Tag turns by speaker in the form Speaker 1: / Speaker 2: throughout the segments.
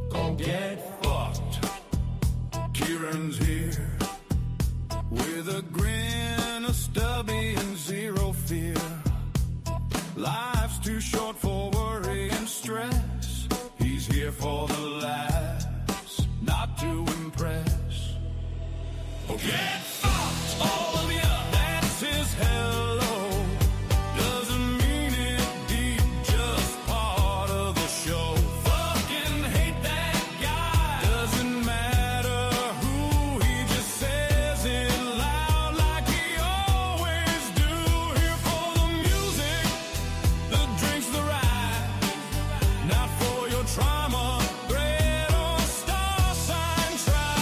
Speaker 1: Gonna get fucked. Kieran's here with a grin, a stubby, and zero fear. Life's too short for worry and stress. He's here for the laughs, not to impress. Oh, get fucked, all of ya. That's his hello. Doesn't mean it deep, just part of the show. Fucking hate that guy. Doesn't matter who, he just says it loud like he always do. Here for the music, the drinks, the ride. Not for your trauma, thread or star sign try.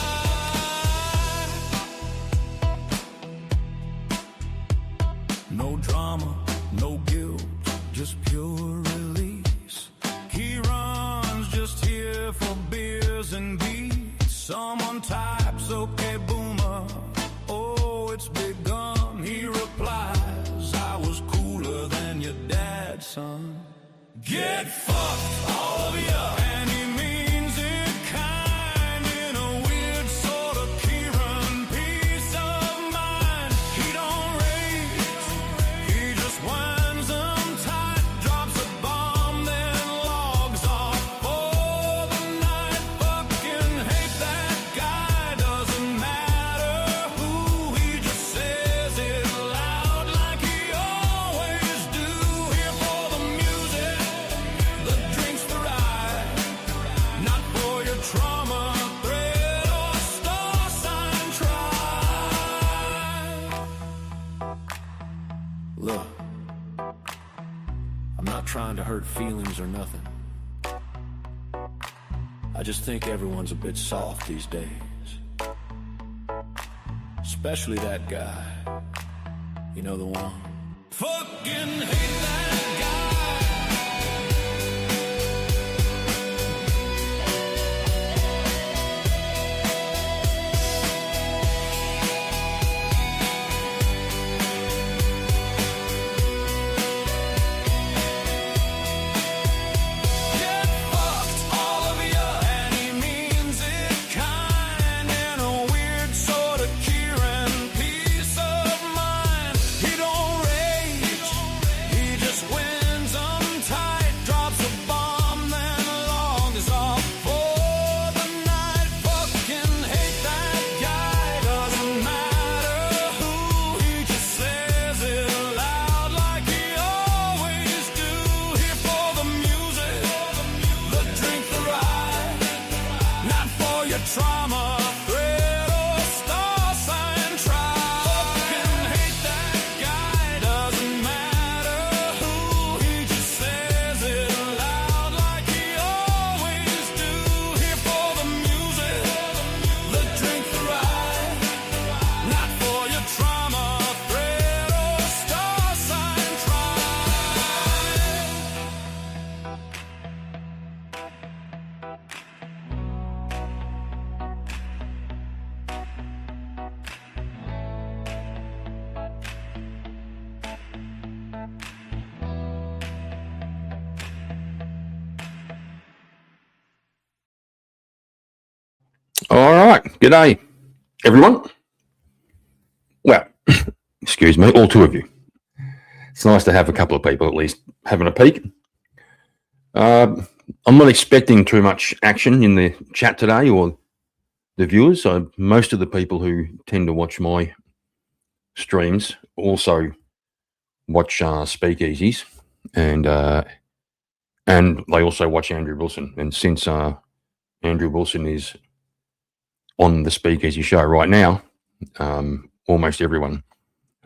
Speaker 1: No drama, no guilt, just pure release. Kieran's just here for beers and beats. Someone types, okay, boomer. Oh, it's begun. He replies, I was cooler than your dad, son. Get fucked, all of ya. And he means it kind, in a weird sort of Kieran peace of mind. He don't rage, he just winds them tight, drops a bomb, then logs off for the night. Fucking hate that guy, doesn't matter who, he just says it loud like he always do. Here for the music, the drinks, the ride. Not for your trauma, thread or star sign try. Look, I'm not trying to hurt feelings or nothing. I just think everyone's a bit soft these days. Especially that guy. You know the one? Fucking hate that guy. Get fucked, all of ya. And he means it kind, in a weird sort of Kieran peace of mind. He don't rage, he just wins them tight, drops a bomb, then logs off for the night. Fucking hate that guy, doesn't matter who, he just says it loud like he always do. Here for the music, the drink, the ride. Not for your trauma, thread or star sign try. Fucking hate that guy, doesn't matter who, he just says it loud like he always do. Here for the music, the drink, the ride. Not for your trauma, thread or star sign try.
Speaker 2: All right. G'day, everyone. Well, excuse me, all two of you. It's nice to have a couple of people at least having a peek. I'm not expecting too much action in the chat today or the viewers. So most of the people who tend to watch my streams also watch speakeasies, and they also watch Andrew Wilson. And since Andrew Wilson is on the speakeasy show right now, almost everyone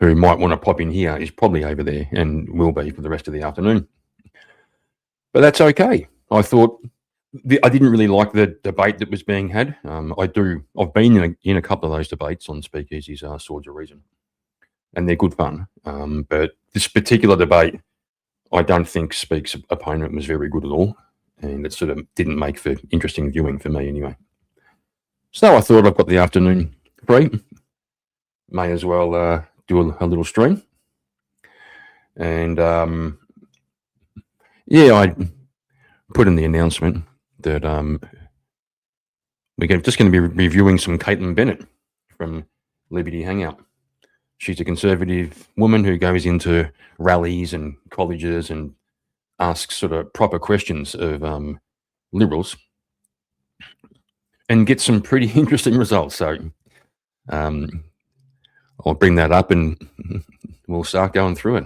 Speaker 2: who might want to pop in here is probably over there and will be for the rest of the afternoon. But that's okay. I thought I didn't really like the debate that was being had. I've been in a couple of those debates on speakeasies, Swords of Reason, and they're good fun. But this particular debate, I don't think Speak's opponent was very good at all, and it sort of didn't make for interesting viewing for me anyway. So I thought I've got the afternoon free. May as well do a little stream. And yeah, I put in the announcement that we're just going to be reviewing some Caitlin Bennett from Liberty Hangout. She's a conservative woman who goes into rallies and colleges and asks sort of proper questions of liberals and gets some pretty interesting results. So I'll bring that up and we'll start going through it.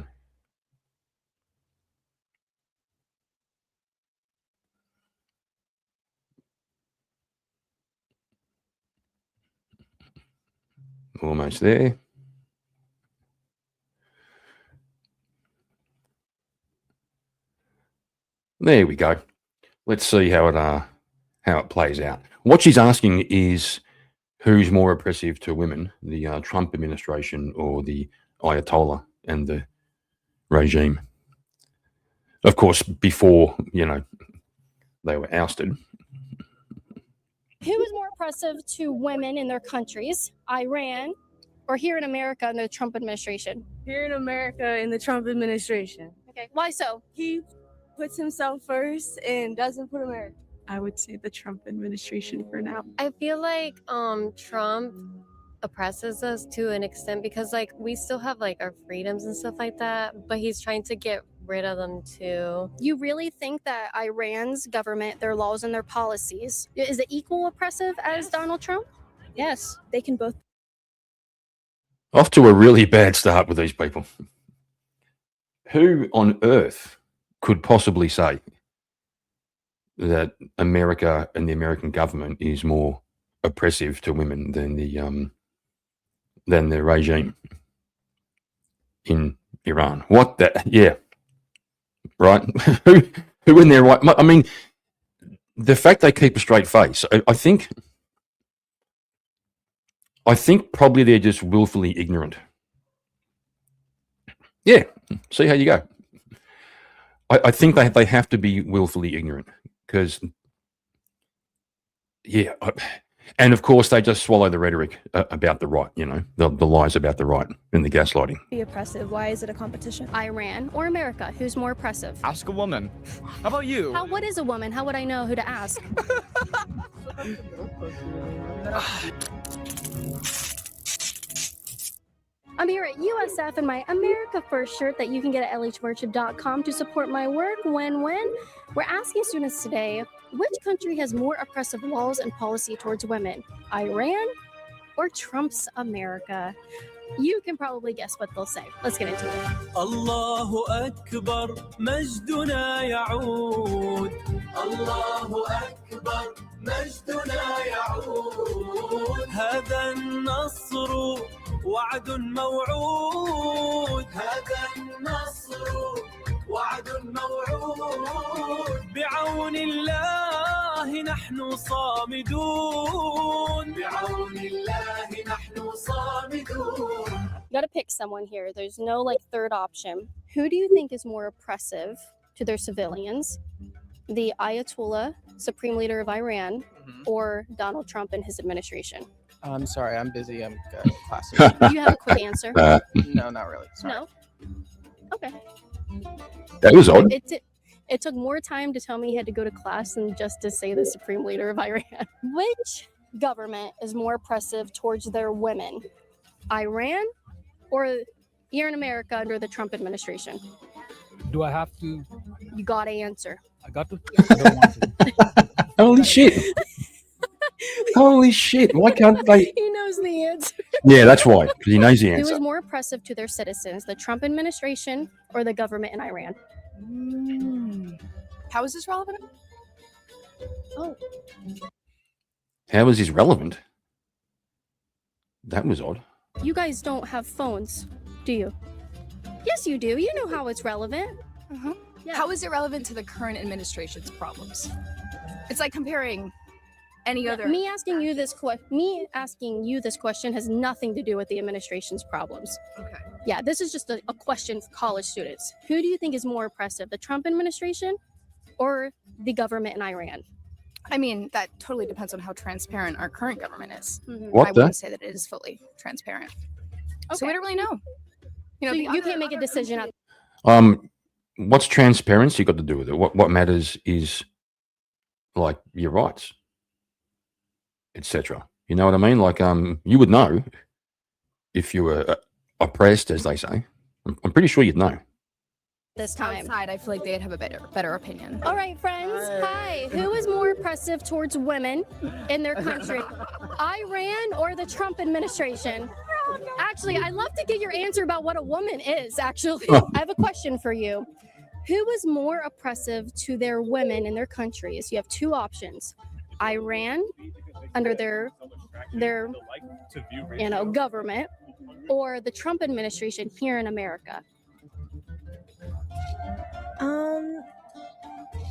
Speaker 2: Almost there. There we go. Let's see how it plays out. What she's asking is who's more oppressive to women, the Trump administration or the Ayatollah and the regime? Of course, before, they were ousted.
Speaker 3: Who is more oppressive to women in their countries, Iran, or here in America in the Trump administration?
Speaker 4: Here in America in the Trump administration.
Speaker 3: Okay, why so?
Speaker 4: He puts himself first and doesn't put America.
Speaker 5: I would say the Trump administration for now.
Speaker 6: I feel like Trump oppresses us to an extent because we still have our freedoms and stuff like that, but he's trying to get rid of them too.
Speaker 3: You really think that Iran's government, their laws and their policies, is it equal oppressive as Donald Trump? Yes, they can both.
Speaker 2: Off to a really bad start with these people. Who on earth could possibly say that America and the American government is more oppressive to women than the regime in Iran? What the? Yeah, right. who in their right? I mean, the fact they keep a straight face. I think probably they're just willfully ignorant. Yeah, see how you go. I think they have to be willfully ignorant because, yeah, and of course they just swallow the rhetoric about the right, the lies about the right and the gaslighting.
Speaker 7: Be oppressive. Why is it a competition?
Speaker 3: Iran or America, who's more oppressive?
Speaker 8: Ask a woman. How about you?
Speaker 3: What is a woman? How would I know who to ask? I'm here at USF in my America First shirt that you can get at lhworship.com to support my work. Win-win. We're asking students today, which country has more oppressive laws and policy towards women? Iran or Trump's America? You can probably guess what they'll say. Let's get into it.
Speaker 1: Allahu Akbar, majduna ya'ud. Allahu Akbar, majduna ya'ud. هذا النصر وعد موعود. هذا النصر وعد موعود. بعون الله نحن صامدون. بعون الله نحن صامدون.
Speaker 3: You gotta pick someone here. There's no third option. Who do you think is more oppressive to their civilians? The Ayatollah, Supreme Leader of Iran, or Donald Trump and his administration?
Speaker 8: I'm sorry, I'm busy. I'm class.
Speaker 3: Do you have a quick answer?
Speaker 8: No, not really. Sorry.
Speaker 3: No? Okay.
Speaker 2: That was odd.
Speaker 3: It took more time to tell me he had to go to class than just to say the Supreme Leader of Iran. Which government is more oppressive towards their women? Iran or here in America under the Trump administration?
Speaker 9: Do I have to?
Speaker 3: You gotta answer.
Speaker 9: I got to? I don't want to.
Speaker 2: Holy shit. Holy shit. Why can't they?
Speaker 3: He knows the answer.
Speaker 2: Yeah, that's why. Because he knows the
Speaker 3: Who
Speaker 2: answer.
Speaker 3: is more oppressive to their citizens, the Trump administration or the government in Iran?
Speaker 7: How is this relevant?
Speaker 3: Oh,
Speaker 2: How is this relevant? That was odd.
Speaker 3: you guys don't have phones, do you? Yes, you do. You know how it's relevant. Yeah.
Speaker 7: How is it relevant to the current administration's problems? It's like comparing any other.
Speaker 3: Me asking you this question has nothing to do with the administration's problems.
Speaker 7: Okay.
Speaker 3: Yeah, this is just a question for college students. Who do you think is more oppressive, the Trump administration or the government in Iran?
Speaker 7: I mean, that totally depends on how transparent our current government is.
Speaker 2: What
Speaker 7: I
Speaker 2: the?
Speaker 7: wouldn't say that it is fully transparent. So we don't really know.
Speaker 3: So you can't make a decision.
Speaker 2: what's transparency got to do with it? What matters is like your rights, etc. You know what I mean? Like, you would know if you were oppressed, as they say. I'm pretty sure you'd know.
Speaker 3: This time.
Speaker 7: Outside, I feel like they'd have a better opinion.
Speaker 3: All right, friends. Hi. Who is more oppressive towards women in their country? Iran or the Trump administration? Actually, I'd love to get your answer about what a woman is, actually. I have a question for you. Who is more oppressive to their women in their countries? You have two options. Iran, under their government, or the Trump administration here in America?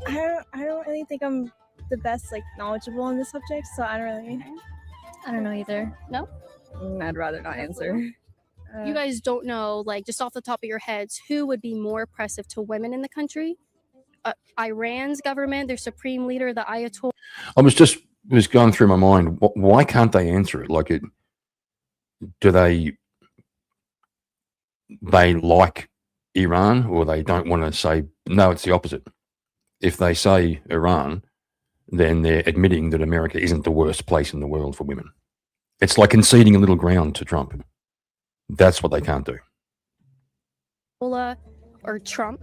Speaker 4: I don't really think I'm the best knowledgeable on this subject, so I don't know either.
Speaker 3: No?
Speaker 5: I'd rather not answer.
Speaker 3: You guys don't know, just off the top of your heads, who would be more oppressive to women in the country? Iran's government, their supreme leader, the Ayatollah.
Speaker 2: I was going through my mind. Why can't they answer it? Do they like Iran, or they don't want to say no? It's the opposite. If they say Iran, then they're admitting that America isn't the worst place in the world for women. It's like conceding a little ground to Trump. That's what they can't do.
Speaker 3: Or Trump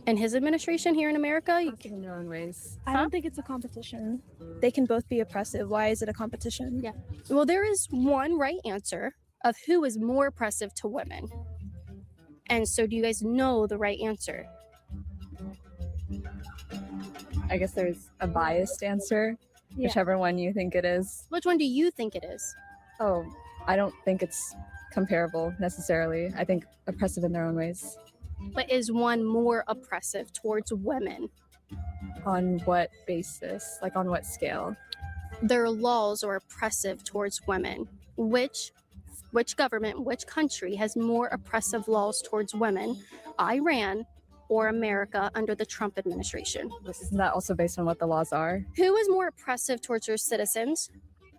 Speaker 3: and his administration here in America?
Speaker 5: In their own ways.
Speaker 4: I don't think it's a competition. They can both be oppressive. Why is it a competition?
Speaker 3: Yeah. Well, there is one right answer of who is more oppressive to women. And so do you guys know the right answer?
Speaker 5: I guess there's a biased answer,
Speaker 3: Yeah.
Speaker 5: whichever one you think it is.
Speaker 3: Which one do you think it is?
Speaker 5: Oh, I don't think it's comparable necessarily. I think oppressive in their own ways.
Speaker 3: But is one more oppressive towards women?
Speaker 5: On what basis? Like on what scale?
Speaker 3: Their laws are oppressive towards women. Which government, which country has more oppressive laws towards women? Iran or America under the Trump administration?
Speaker 5: Isn't that also based on what the laws are?
Speaker 3: Who is more oppressive towards their citizens?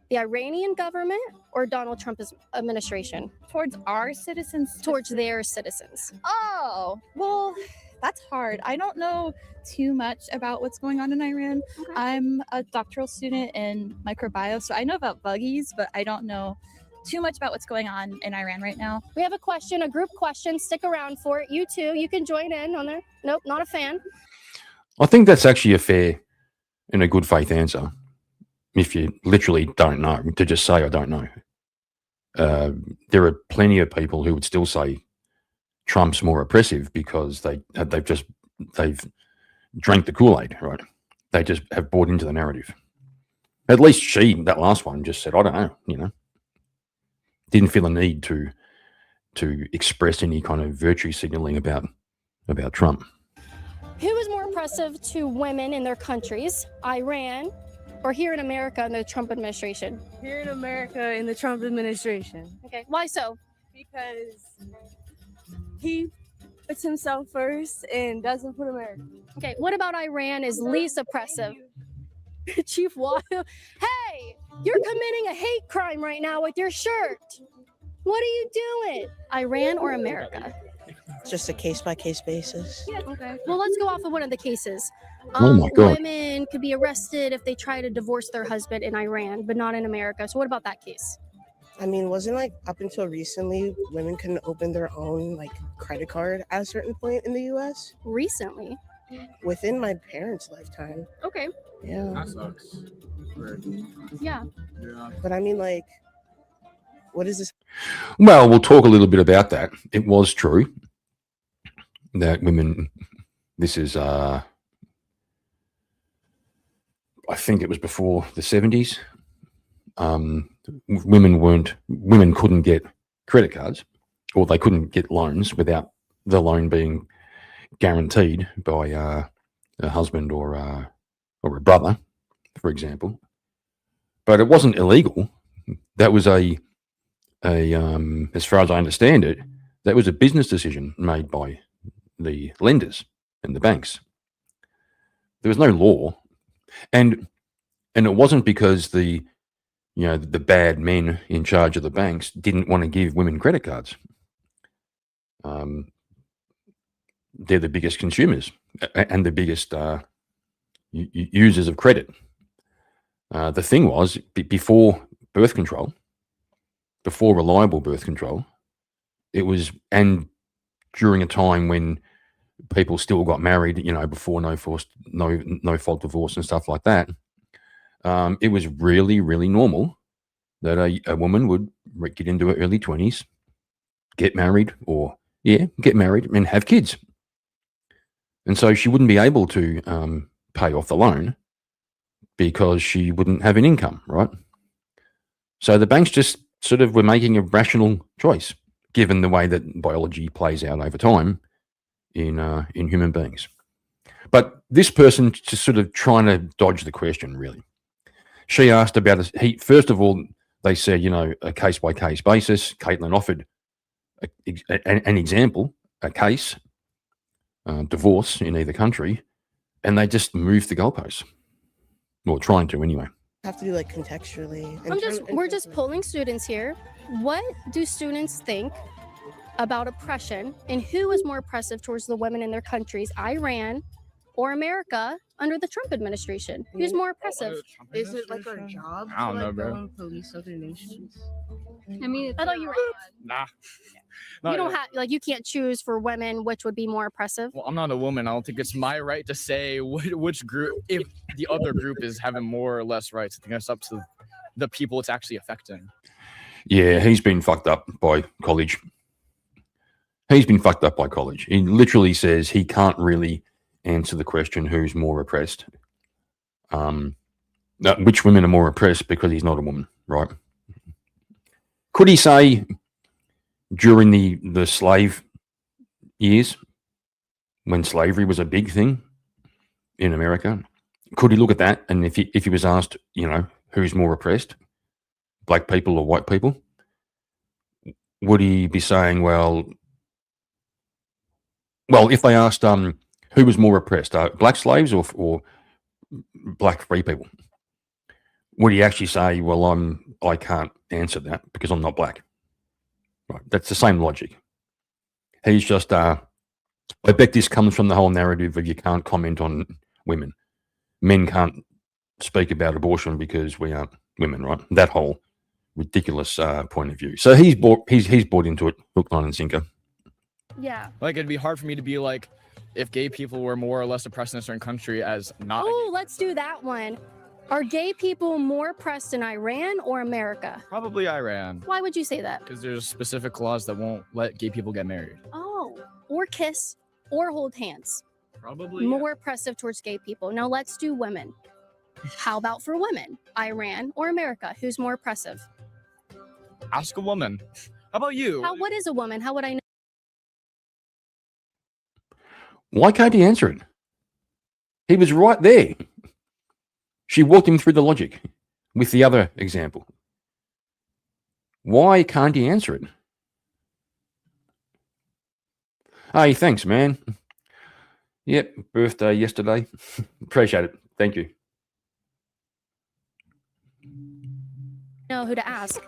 Speaker 3: The Iranian government or Donald Trump's administration?
Speaker 10: Towards our citizens?
Speaker 3: Towards their citizens.
Speaker 10: Oh, well, that's hard. I don't know too much about what's going on in Iran.
Speaker 3: Okay.
Speaker 10: I'm a doctoral student in microbiome, so I know about buggies, but I don't know too much about what's going on in Iran right now.
Speaker 3: We have a question, a group question. Stick around for it. You too. You can join in on there. Nope, not a fan.
Speaker 2: I think that's actually a fair and a good faith answer. If you literally don't know, to just say I don't know. There are plenty of people who would still say Trump's more oppressive because they've drank the Kool-Aid, right? They just have bought into the narrative. At least that last one, just said, I don't know, Didn't feel a need to express any kind of virtue signaling about Trump.
Speaker 3: Who is more oppressive to women in their countries? Iran or here in America in the Trump administration?
Speaker 4: Here in America in the Trump administration.
Speaker 3: Okay, why so?
Speaker 4: Because he puts himself first and doesn't put America.
Speaker 3: Okay, what about Iran is least oppressive? Chief Wild. Hey, you're committing a hate crime right now with your shirt. What are you doing? Iran or America?
Speaker 11: Just a case-by-case basis.
Speaker 3: Okay. Well, let's go off of one of the cases.
Speaker 2: Oh my God.
Speaker 3: Women could be arrested if they try to divorce their husband in Iran, but not in America. So what about that case?
Speaker 11: I mean, wasn't up until recently, women couldn't open their own credit card at a certain point in the U.S.?
Speaker 3: Recently?
Speaker 11: Within my parents' lifetime.
Speaker 3: Okay.
Speaker 11: Yeah.
Speaker 9: That sucks.
Speaker 3: Yeah.
Speaker 11: But I mean, what is this?
Speaker 2: Well, we'll talk a little bit about that. It was true that women, this is, I think it was before the 70s. Women couldn't get credit cards, or they couldn't get loans without the loan being guaranteed by a husband or a brother, for example. But it wasn't illegal. That was as far as I understand it, that was a business decision made by the lenders and the banks. There was no law, and it wasn't because the bad men in charge of the banks didn't want to give women credit cards. they're the biggest consumers and the biggest users of credit. The thing was, before birth control, before reliable birth control, it was, and during a time when people still got married, before no fault divorce and stuff like that, it was really, really normal that a woman would get into her early 20s, get married and have kids. And so she wouldn't be able to pay off the loan because she wouldn't have an income, right? So the banks just sort of were making a rational choice, given the way that biology plays out over time in human beings. But this person just sort of trying to dodge the question, really. She asked about first of all, they said, a case-by-case basis. Caitlin offered an example, a case, divorce in either country, and they just moved the goalposts. Well, trying to anyway.
Speaker 11: Have to do like contextually.
Speaker 3: We're just polling students here. What do students think about oppression and who is more oppressive towards the women in their countries, Iran or America under the Trump administration? Who's more oppressive?
Speaker 11: Is it like our job
Speaker 8: I don't
Speaker 11: to
Speaker 8: know,
Speaker 11: like
Speaker 8: bro.
Speaker 11: go and police other nations?
Speaker 10: I mean,
Speaker 3: I thought you were.
Speaker 8: Nah.
Speaker 3: You don't have you can't choose for women which would be more oppressive.
Speaker 8: Well, I'm not a woman. I don't think it's my right to say which group, if the other group is having more or less rights. I think that's up to the people it's actually affecting.
Speaker 2: Yeah, he's been fucked up by college. He literally says he can't really answer the question who's more oppressed. Which women are more oppressed, because he's not a woman, right? Could he say during the slave years, when slavery was a big thing in America, could he look at that, and if he was asked, who's more oppressed, black people or white people, would he be saying, well, if they asked who was more oppressed, black slaves or black free people, would he actually say, well, I can't answer that because I'm not black? Right, that's the same logic. He's just, I bet this comes from the whole narrative of you can't comment on women. Men can't speak about abortion because we aren't women, right? That whole ridiculous point of view. So he's bought into it, hook, line, and sinker.
Speaker 3: Yeah.
Speaker 8: Like, it'd be hard for me to be like, if gay people were more or less oppressed in a certain country as not.
Speaker 3: Oh, let's do that one. Are gay people more oppressed in Iran or America?
Speaker 8: Probably Iran.
Speaker 3: Why would you say that?
Speaker 8: Because there's specific laws that won't let gay people get married.
Speaker 3: Oh, or kiss or hold hands.
Speaker 8: Probably.
Speaker 3: More oppressive towards gay people. Now let's do women. How about for women? Iran or America? Who's more oppressive?
Speaker 8: Ask a woman. How about you?
Speaker 3: What is a woman? How would I know?
Speaker 2: Why can't he answer it? He was right there. She walked him through the logic with the other example. Why can't he answer it? Hey, thanks, man. Yep, birthday yesterday. Appreciate it. Thank you.
Speaker 3: Know who to ask.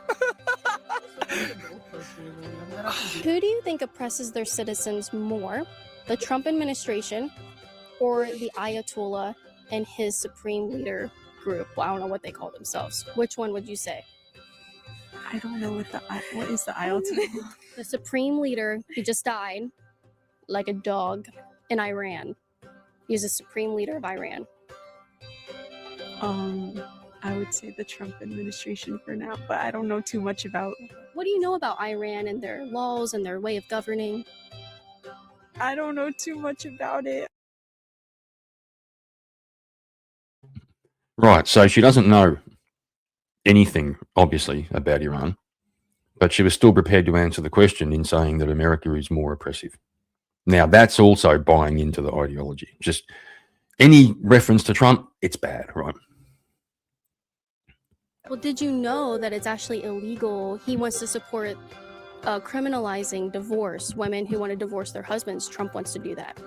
Speaker 3: Who do you think oppresses their citizens more? The Trump administration or the Ayatollah and his supreme leader group? Well, I don't know what they call themselves. Which one would you say?
Speaker 12: I don't know what is the Ayatollah?
Speaker 3: The supreme leader, he just died like a dog in Iran. He's the supreme leader of Iran.
Speaker 12: I would say the Trump administration for now, but I don't know too much about.
Speaker 3: What do you know about Iran and their laws and their way of governing?
Speaker 12: I don't know too much about it.
Speaker 2: Right, so she doesn't know anything, obviously, about Iran, but she was still prepared to answer the question in saying that America is more oppressive. Now, that's also buying into the ideology. Just any reference to Trump, it's bad, right?
Speaker 3: Well, did you know that it's actually illegal? He wants to support criminalizing divorce, women who want to divorce their husbands. Trump wants to do that.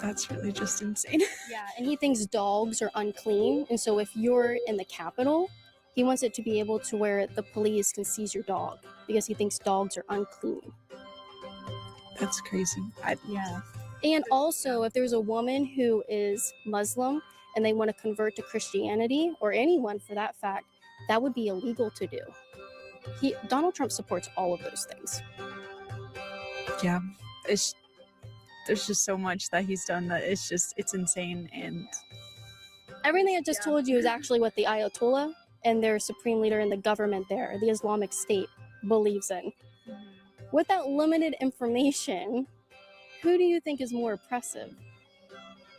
Speaker 12: That's really just insane.
Speaker 3: Yeah, and he thinks dogs are unclean. And so if you're in the Capitol, he wants it to be able to where the police can seize your dog because he thinks dogs are unclean.
Speaker 12: That's crazy. Yeah.
Speaker 3: And also, if there's a woman who is Muslim and they want to convert to Christianity, or anyone for that fact, that would be illegal to do. Donald Trump supports all of those things.
Speaker 12: Yeah. There's just so much that he's done that it's insane. And
Speaker 3: everything I just told you is actually what the Ayatollah and their supreme leader in the government there, the Islamic State, believes in. With that limited information, who do you think is more oppressive?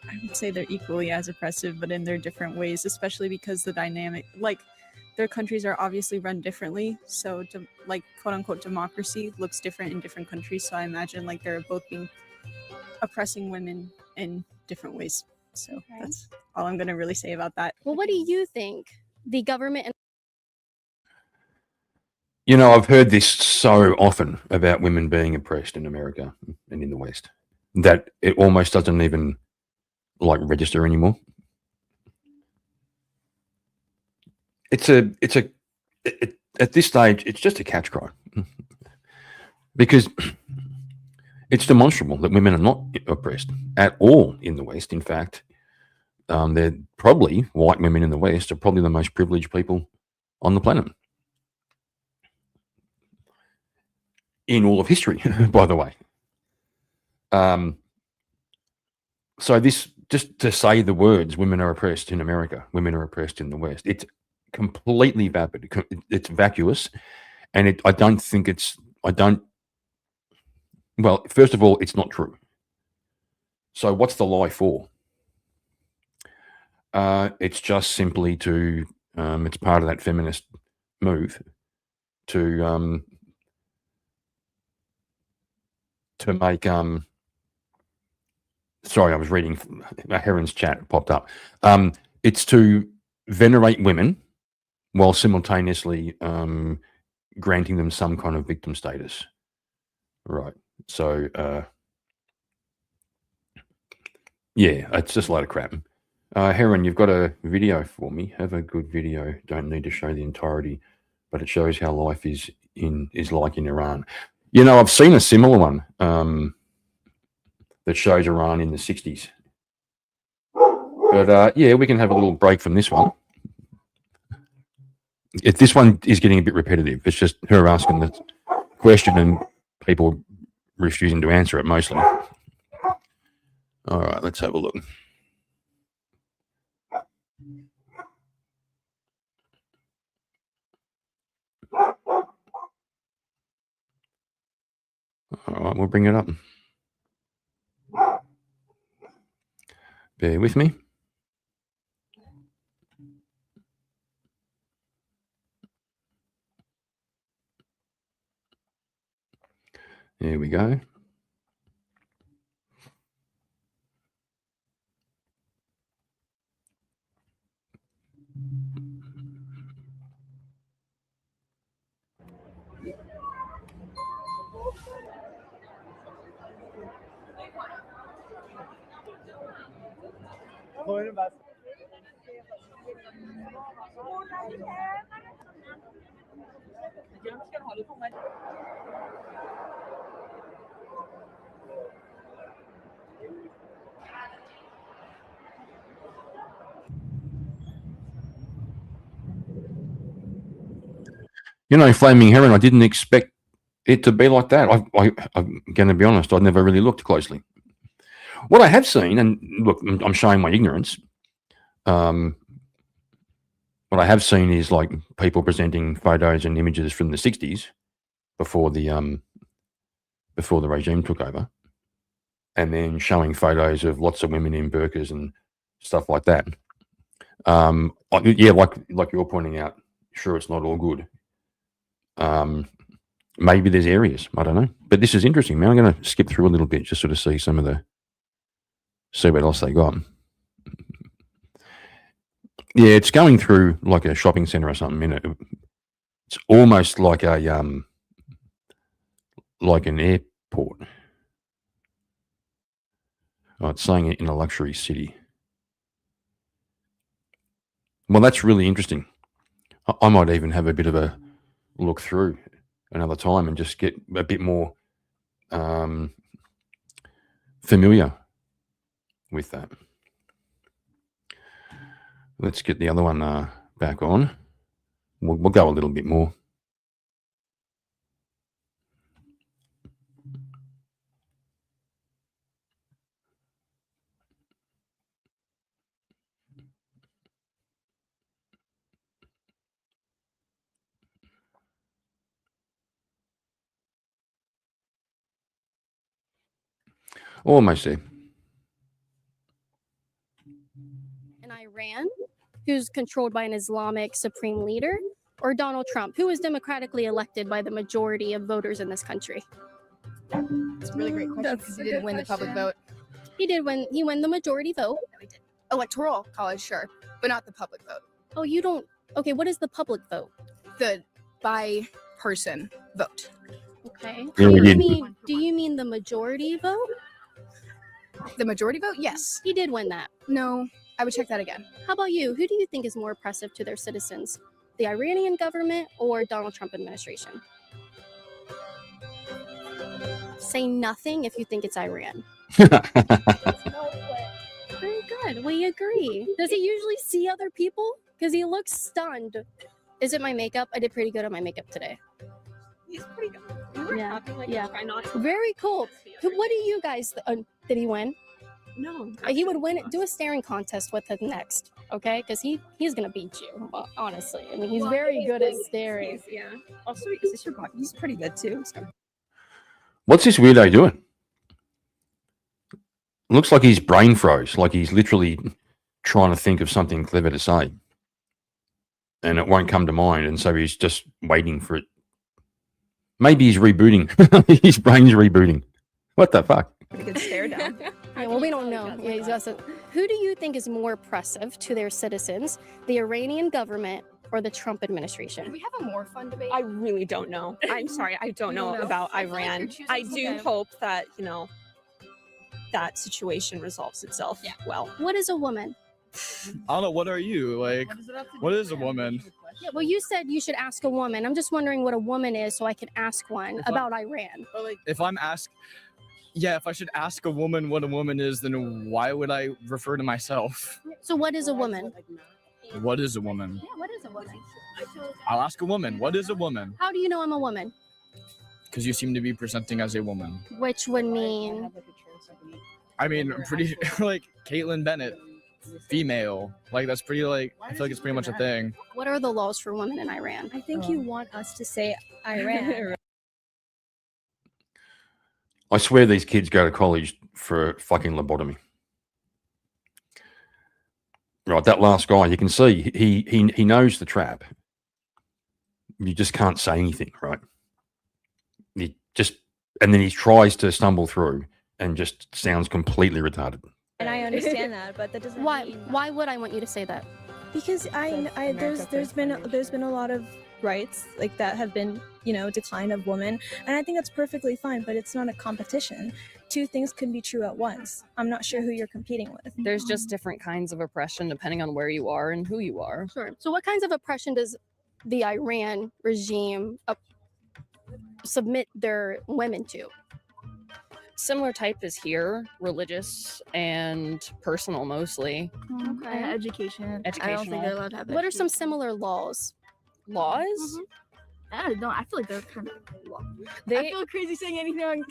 Speaker 12: I would say they're equally as oppressive, but in their different ways, especially because the dynamic, like, their countries are obviously run differently. So, like, quote unquote, democracy looks different in different countries. So I imagine like they're both being oppressing women in different ways. So that's all I'm going to really say about that.
Speaker 3: Well, what do you think the government and
Speaker 2: I've heard this so often about women being oppressed in America and in the West that it almost doesn't even register anymore. At this stage, it's just a catch cry because it's demonstrable that women are not oppressed at all in the West. In fact, they're probably, white women in the West are probably the most privileged people on the planet. In all of history, by the way. So this, just to say the words, women are oppressed in America, women are oppressed in the West, it's completely vapid. It's vacuous. And well, first of all, it's not true. So what's the lie for? It's just simply to, it's part of that feminist move to make, sorry, I was reading Heron's chat popped up. It's to venerate women while simultaneously granting them some kind of victim status. Right. So, yeah, it's just a load of crap. Heron, you've got a video for me. Have a good video. Don't need to show the entirety, but it shows how life is like in Iran. I've seen a similar one that shows Iran in the 60s. But yeah, we can have a little break from this one. This one is getting a bit repetitive. It's just her asking the question and people refusing to answer it mostly. All right, let's have a look. All right, we'll bring it up. Bear with me. There we go. Flaming Heron, I didn't expect it to be like that. I'm going to be honest, I've never really looked closely. What I have seen, and look, I'm showing my ignorance. What I have seen is people presenting photos and images from the 60s before the regime took over, and then showing photos of lots of women in burqas and stuff like that. Yeah, like you're pointing out, sure, it's not all good. Maybe there's areas, I don't know, but this is interesting, man. I'm going to skip through a little bit just sort of see what else they got. Yeah, it's going through like a shopping center or something. It's almost like an airport. Oh, it's saying it in a luxury city. Well, that's really interesting. I might even have a bit of a look through another time and just get a bit more familiar with that. Let's get the other one back on. We'll go a little bit more. Almost there.
Speaker 3: In Iran, who's controlled by an Islamic supreme leader, or Donald Trump, who was democratically elected by the majority of voters in this country?
Speaker 7: It's a really great question because he didn't win the public vote.
Speaker 3: He did win. He won the majority vote.
Speaker 7: No, he did. Electoral college, sure, but not the public vote.
Speaker 3: Oh, you don't. Okay, what is the public vote?
Speaker 7: The by person vote.
Speaker 3: Okay.
Speaker 2: Yeah, we did.
Speaker 3: Do you mean the majority vote?
Speaker 7: The majority vote? Yes.
Speaker 3: He did win that.
Speaker 7: No, I would check that again.
Speaker 3: How about you? Who do you think is more oppressive to their citizens? The Iranian government or Donald Trump administration? Say nothing if you think it's Iran. Very good. We agree. Does he usually see other people? Because he looks stunned. Is it my makeup? I did pretty good on my makeup today.
Speaker 13: He's pretty good.
Speaker 3: Yeah. Yeah.
Speaker 13: Try not to.
Speaker 3: Very cool. What do you guys? Did he win?
Speaker 13: No.
Speaker 3: He would win. Do a staring contest with him next, okay? Because he's gonna beat you. Honestly, I mean, he's very good at staring.
Speaker 13: Yeah. Also, is this your body? He's pretty good too. So.
Speaker 2: What's this weirdo doing? Looks like his brain froze, like he's literally trying to think of something clever to say. And it won't come to mind, and so he's just waiting for it. Maybe he's rebooting. His brain's rebooting. What the fuck?
Speaker 13: Pretty good stare down.
Speaker 3: Yeah, well, we don't know. Yeah, he's got some. Who do you think is more oppressive to their citizens, the Iranian government or the Trump administration?
Speaker 7: Do we have a more fun debate?
Speaker 13: I really don't know. I'm sorry, I don't know about Iran. I do hope that, that situation resolves itself well.
Speaker 3: What is a woman?
Speaker 8: I don't know. What are you like? What is a woman?
Speaker 3: Yeah, well, you said you should ask a woman. I'm just wondering what a woman is, so I could ask one about Iran.
Speaker 8: If I'm asked, if I should ask a woman what a woman is, then why would I refer to myself?
Speaker 3: So, what is a woman?
Speaker 8: What is a woman?
Speaker 3: Yeah, what is a woman?
Speaker 8: I'll ask a woman. What is a woman?
Speaker 3: How do you know I'm a woman?
Speaker 8: Because you seem to be presenting as a woman.
Speaker 3: Which would mean.
Speaker 8: I mean, pretty like Caitlyn Bennett, female. Like that's pretty like I feel like it's pretty much a thing.
Speaker 3: What are the laws for women in Iran?
Speaker 4: I think you want us to say Iran.
Speaker 2: I swear these kids go to college for fucking lobotomy. Right, that last guy, you can see he knows the trap. You just can't say anything, right? And then he tries to stumble through and just sounds completely retarded.
Speaker 4: And I understand that, but that doesn't.
Speaker 3: Why would I want you to say that?
Speaker 4: Because there's been a lot of rights like that have been decline of women, and I think that's perfectly fine. But it's not a competition. Two things can be true at once. I'm not sure who you're competing with.
Speaker 14: There's just different kinds of oppression depending on where you are and who you are.
Speaker 3: Sure. So what kinds of oppression does the Iran regime submit their women to?
Speaker 14: Similar type as here, religious and personal mostly.
Speaker 3: Okay.
Speaker 10: Education.
Speaker 14: Educational.
Speaker 10: I don't think they're allowed to have
Speaker 3: What are some similar laws?
Speaker 14: Laws?
Speaker 10: I don't know. I feel like they're kind of.
Speaker 14: They,
Speaker 10: I feel crazy saying anything on.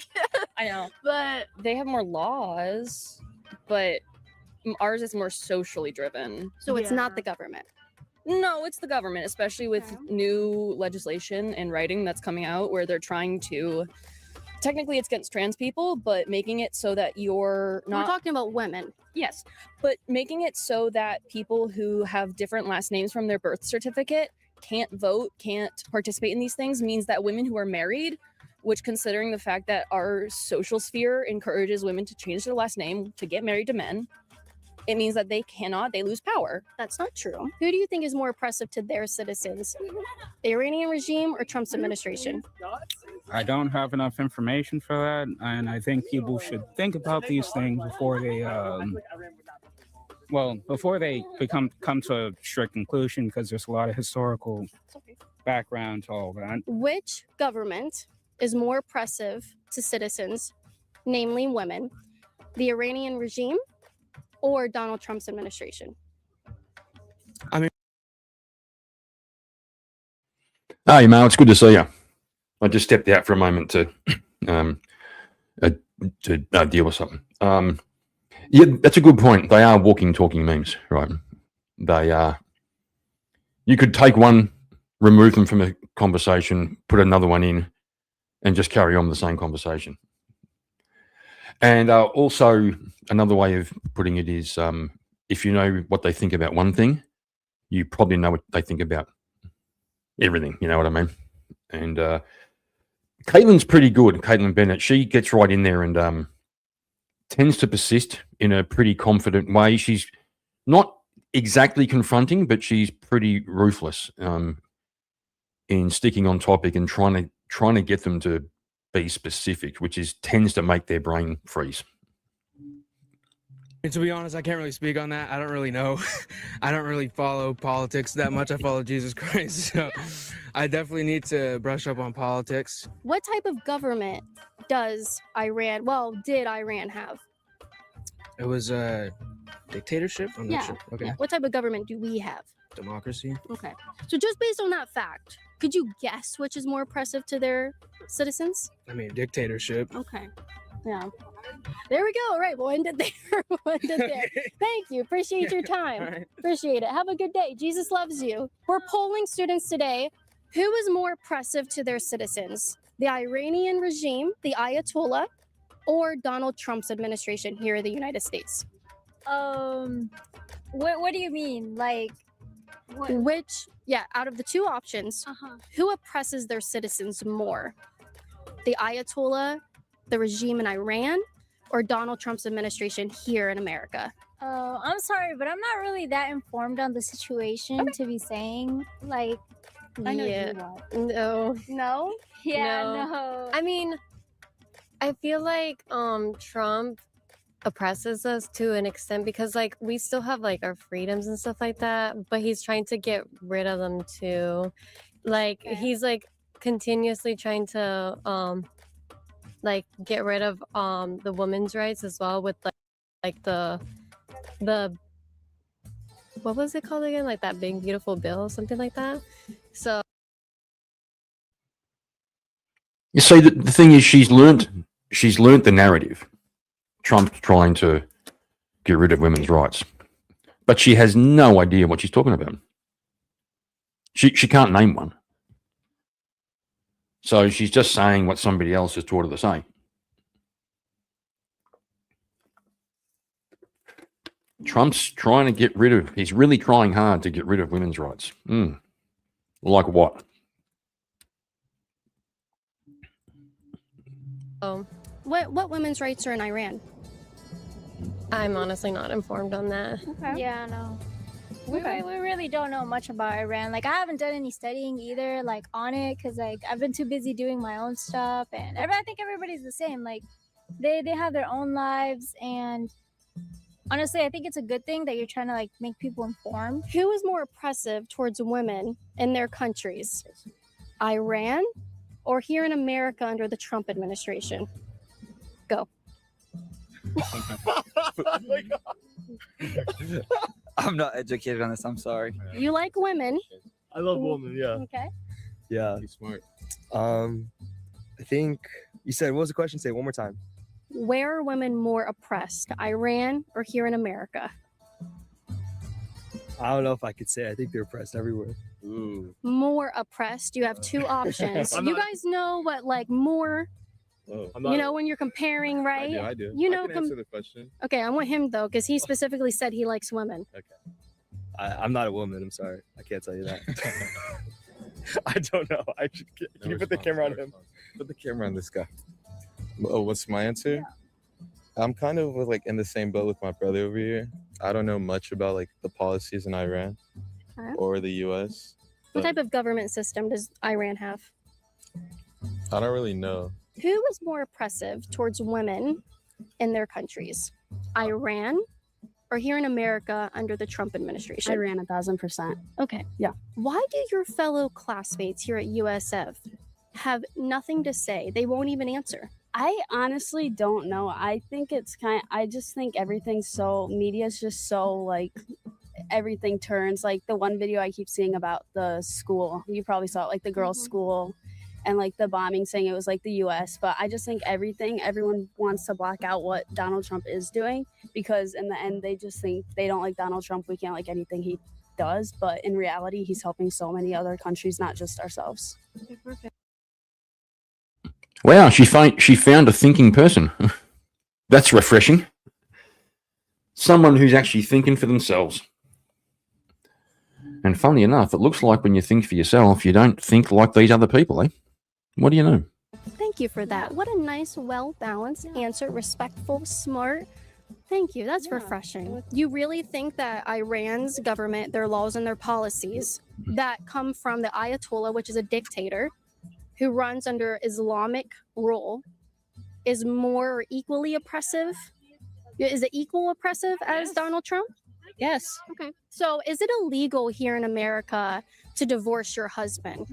Speaker 14: I know.
Speaker 10: But
Speaker 14: they have more laws, but ours is more socially driven.
Speaker 3: So it's not the government.
Speaker 14: No, it's the government, especially with new legislation and writing that's coming out where they're trying to. Technically, it's against trans people, but making it so that you're not.
Speaker 3: We're talking about women.
Speaker 14: Yes, but making it so that people who have different last names from their birth certificate can't vote, can't participate in these things means that women who are married, which considering the fact that our social sphere encourages women to change their last name to get married to men, it means that they lose power.
Speaker 3: That's not true. Who do you think is more oppressive to their citizens? The Iranian regime or Trump's administration?
Speaker 15: I don't have enough information for that, and I think people should think about these things before they come to a strict conclusion, because there's a lot of historical background to all that.
Speaker 3: Which government is more oppressive to citizens, namely women? the Iranian regime, or Donald Trump's administration?
Speaker 2: Hey, Mal, it's good to see you. I just stepped out for a moment to deal with something. Yeah, that's a good point. They are walking, talking memes, right? They are. You could take one, remove them from a conversation, put another one in, and just carry on the same conversation. And also, another way of putting it is, if you know what they think about one thing, you probably know what they think about everything. You know what I mean? And Caitlin's pretty good. Caitlin Bennett, she gets right in there and tends to persist in a pretty confident way. She's not exactly confronting, but she's pretty ruthless in sticking on topic and trying to get them to be specific, which tends to make their brain freeze.
Speaker 16: And to be honest, I can't really speak on that. I don't really know. I don't really follow politics that much. I follow Jesus Christ. So I definitely need to brush up on politics.
Speaker 3: What type of government did Iran have?
Speaker 16: It was a dictatorship? I'm not sure. Okay.
Speaker 3: Yeah. What type of government do we have?
Speaker 16: Democracy.
Speaker 3: Okay. So just based on that fact, could you guess which is more oppressive to their citizens?
Speaker 16: I mean, dictatorship.
Speaker 3: Okay. Yeah. There we go. All right. We'll end it there. Thank you. Appreciate your time.
Speaker 16: Right.
Speaker 3: Appreciate it. Have a good day. Jesus loves you. We're polling students today. Who is more oppressive to their citizens? The Iranian regime, the Ayatollah, or Donald Trump's administration here in the United States?
Speaker 17: What do you mean? Like, what?
Speaker 3: Out of the two options, who oppresses their citizens more? The Ayatollah, the regime in Iran, or Donald Trump's administration here in America?
Speaker 17: Oh, I'm sorry, but I'm not really that informed on the situation to be saying. Like, I know you are.
Speaker 3: No?
Speaker 17: Yeah, no.
Speaker 6: I mean, I feel like Trump oppresses us to an extent because like we still have like our freedoms and stuff like that, but he's trying to get rid of them too. Like he's like continuously trying to like get rid of the women's rights as well with like the what was it called again? Like that big beautiful bill, something like that. So
Speaker 2: you see, the thing is, she's learnt the narrative. Trump's trying to get rid of women's rights, but she has no idea what she's talking about. She can't name one. So she's just saying what somebody else has taught her to say. Trump's trying to get rid of, he's really trying hard to get rid of women's rights. Like what?
Speaker 3: What women's rights are in Iran?
Speaker 6: I'm honestly not informed on that.
Speaker 17: Okay. Yeah, no. We really don't know much about Iran. Like, I haven't done any studying either, like, on it, because, like, I've been too busy doing my own stuff, and I think everybody's the same. Like, they have their own lives, and honestly, I think it's a good thing that you're trying to, like, make people informed.
Speaker 3: Who is more oppressive towards women in their countries? Iran or here in America under the Trump administration? Go.
Speaker 18: Oh my God. I'm not educated on this. I'm sorry.
Speaker 3: You like women.
Speaker 19: I love women. Yeah.
Speaker 3: Okay.
Speaker 19: Yeah.
Speaker 18: He's smart.
Speaker 19: I think you said, what was the question? Say it one more time.
Speaker 3: Where are women more oppressed, Iran or here in America?
Speaker 19: I don't know if I could say. I think they're oppressed everywhere.
Speaker 18: Ooh.
Speaker 3: More oppressed. You have two options. You guys know what like more. You know when you're comparing, right?
Speaker 18: I do.
Speaker 3: You know,
Speaker 18: I can answer the question.
Speaker 3: Okay, I want him though, because he specifically said he likes women.
Speaker 19: Okay. I'm not a woman. I'm sorry. I can't tell you that. I don't know. Can you put the camera on him?
Speaker 18: Put the camera on this guy. Oh, what's my answer? Yeah. I'm kind of like in the same boat with my brother over here. I don't know much about like the policies in Iran or the U.S.
Speaker 3: What type of government system does Iran have?
Speaker 18: I don't really know.
Speaker 3: Who is more oppressive towards women in their countries? Iran or here in America under the Trump administration?
Speaker 20: Iran, 1,000%.
Speaker 3: Okay.
Speaker 20: Yeah.
Speaker 3: Why do your fellow classmates here at USF have nothing to say? They won't even answer.
Speaker 20: I honestly don't know. I think it's I just think everything's so, media's just so like, everything turns like the one video I keep seeing about the school. You probably saw it, like the girls' school and like the bombing saying it was like the US. But I just think everyone wants to block out what Donald Trump is doing, because in the end they just think they don't like Donald Trump. We can't like anything he does. But in reality, he's helping so many other countries, not just ourselves.
Speaker 3: Okay, perfect.
Speaker 2: Wow, she found a thinking person. That's refreshing. Someone who's actually thinking for themselves. And funny enough, it looks like when you think for yourself, you don't think like these other people, eh? What do you know?
Speaker 3: Thank you for that. What a nice, well-balanced answer. Respectful, smart. Thank you. That's refreshing. You really think that Iran's government, their laws and their policies that come from the Ayatollah, which is a dictator who runs under Islamic rule, is more equally oppressive? Is it equal oppressive as Donald Trump?
Speaker 14: Yes.
Speaker 3: Okay. So is it illegal here in America to divorce your husband?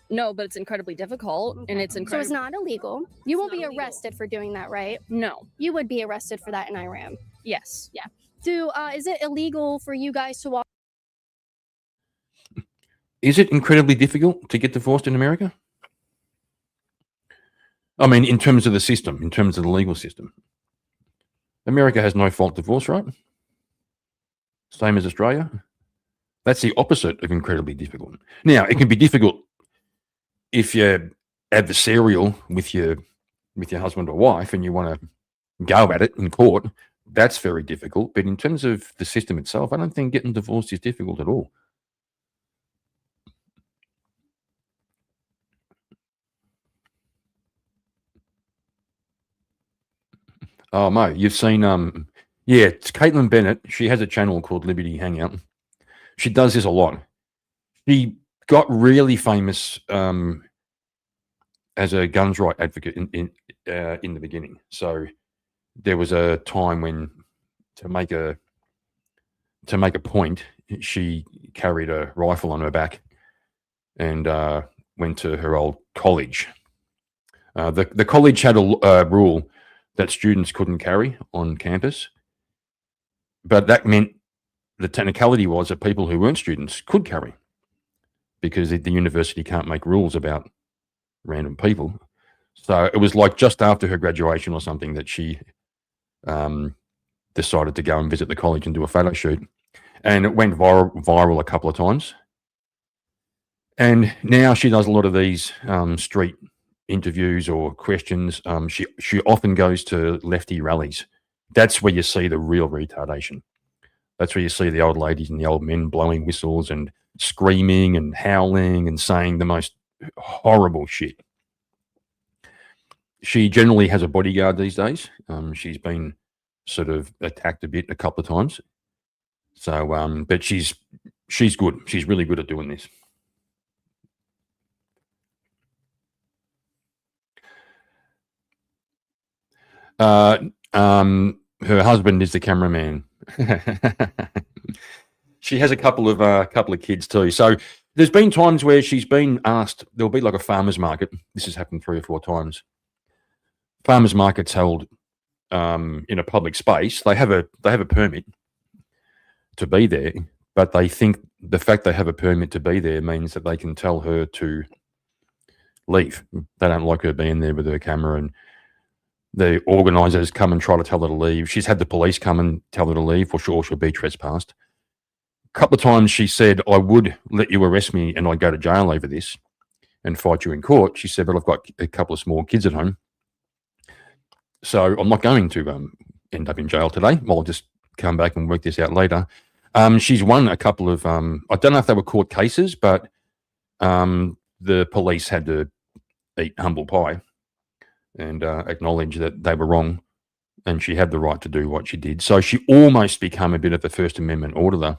Speaker 14: No, but it's incredibly difficult, and it's
Speaker 3: So
Speaker 14: incredibly.
Speaker 3: it's not illegal. You won't be arrested for doing that, right?
Speaker 14: No.
Speaker 3: You would be arrested for that in Iran.
Speaker 14: Yes.
Speaker 3: Yeah. Is it illegal for you guys to walk?
Speaker 2: Is it incredibly difficult to get divorced in America? I mean, in terms of the system, in terms of the legal system. America has no fault divorce, right? Same as Australia. That's the opposite of incredibly difficult. Now, it can be difficult if you're adversarial with your husband or wife and you want to go at it in court. That's very difficult. But in terms of the system itself, I don't think getting divorced is difficult at all. Oh, Mo, you've seen, yeah, it's Caitlin Bennett. She has a channel called Liberty Hangout. She does this a lot. She got really famous as a guns right advocate in the beginning. So there was a time when to make a point, she carried a rifle on her back and went to her old college. The college had a rule that students couldn't carry on campus, but that meant the technicality was that people who weren't students could carry, because the university can't make rules about random people. So it was like just after her graduation or something that she decided to go and visit the college and do a photo shoot, and it went viral a couple of times. And now she does a lot of these street interviews or questions. She often goes to lefty rallies. That's where you see the real retardation. That's where you see the old ladies and the old men blowing whistles and screaming and howling and saying the most horrible shit. She generally has a bodyguard these days. She's been sort of attacked a couple of times. So, but she's good. She's really good at doing this. Her husband is the cameraman. She has a couple of kids too. So there's been times where she's been asked. There'll be like a farmer's market. This has happened 3 or 4 times. Farmers markets held in a public space. They have a permit to be there, but they think the fact they have a permit to be there means that they can tell her to leave. They don't like her being there with her camera, and the organisers come and try to tell her to leave. She's had the police come and tell her to leave, or she'll be trespassed. A couple of times she said, I would let you arrest me and I'd go to jail over this and fight you in court. She said, but I've got a couple of small kids at home, so I'm not going to end up in jail today. I'll just come back and work this out later. She's won a couple of, I don't know if they were court cases, but the police had to eat humble pie and acknowledge that they were wrong, and she had the right to do what she did. So she almost became a bit of a First Amendment auditor,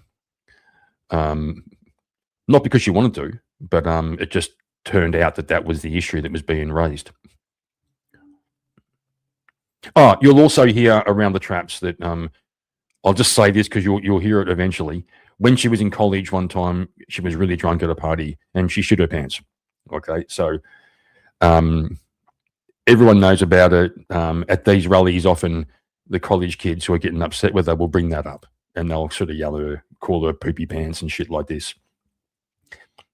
Speaker 2: not because she wanted to, but it just turned out that was the issue that was being raised. Oh, you'll also hear around the traps that I'll just say this because you'll hear it eventually. When she was in college one time, she was really drunk at a party and she shit her pants. Okay, so everyone knows about it. At these rallies, often the college kids who are getting upset with her will bring that up, and they'll sort of yell at her, call her poopy pants and shit like this.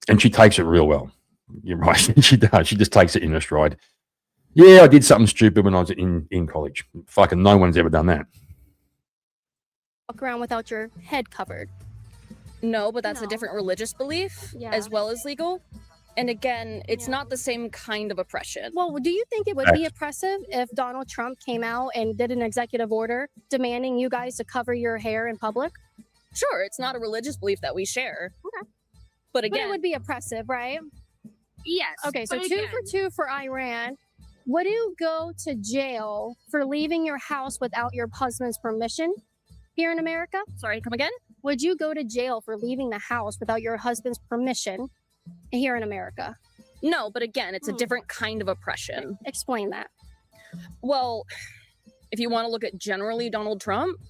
Speaker 2: And she takes it real well. You're right. She does. She just takes it in her stride. Yeah, I did something stupid when I was in college. Fucking no one's ever done that.
Speaker 3: Walk around without your head covered.
Speaker 14: No, but that's a different religious belief as well as legal. And again, it's not the same kind of oppression.
Speaker 3: Well, do you think it would be oppressive if Donald Trump came out and did an executive order demanding you guys to cover your hair in public?
Speaker 14: Sure, it's not a religious belief that we share.
Speaker 3: Okay.
Speaker 14: But again,
Speaker 3: it would be oppressive, right?
Speaker 7: Yes.
Speaker 3: Okay, so
Speaker 7: but
Speaker 3: 2
Speaker 7: again-
Speaker 3: for 2 for Iran. Would you go to jail for leaving your house without your husband's permission here in America?
Speaker 14: Sorry, come again?
Speaker 3: Would you go to jail for leaving the house without your husband's permission here in America?
Speaker 14: No, but again, it's a different kind of oppression.
Speaker 3: Explain that.
Speaker 14: Well, if you want to look at generally Donald Trump,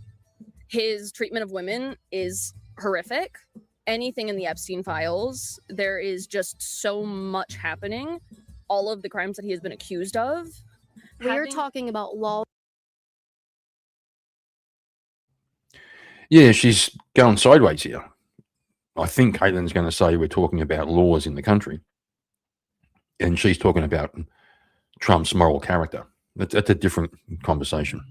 Speaker 14: his treatment of women is horrific. Anything in the Epstein files, there is just so much happening. All of the crimes that he has been accused of.
Speaker 3: We're talking about law.
Speaker 2: Yeah, she's going sideways here. I think Caitlin's going to say we're talking about laws in the country. And she's talking about Trump's moral character. That's a different conversation.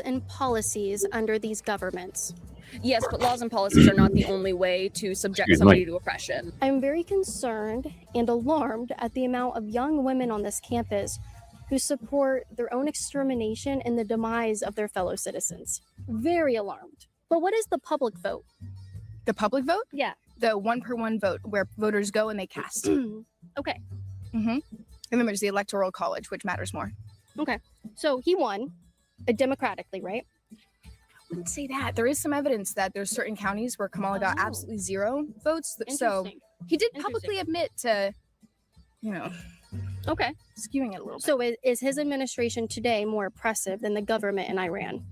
Speaker 3: And policies under these governments.
Speaker 14: Yes, but laws and policies are not the only way to subject
Speaker 2: Excuse
Speaker 14: somebody
Speaker 2: me.
Speaker 14: to oppression.
Speaker 3: I'm very concerned and alarmed at the amount of young women on this campus who support their own extermination and the demise of their fellow citizens. Very alarmed. But what is the public vote?
Speaker 7: The public vote?
Speaker 3: Yeah.
Speaker 7: The 1-per-1 vote where voters go and they cast.
Speaker 3: Okay.
Speaker 7: Mm-hmm. And then there's the electoral college, which matters more.
Speaker 3: Okay. So he won democratically, right?
Speaker 7: Wouldn't say that. There is some evidence that there's certain counties where Kamala got absolutely 0 votes. So
Speaker 3: Interesting.
Speaker 7: he did publicly admit to,
Speaker 3: Okay.
Speaker 7: skewing it a little bit.
Speaker 3: So is his administration today more oppressive than the government in Iran?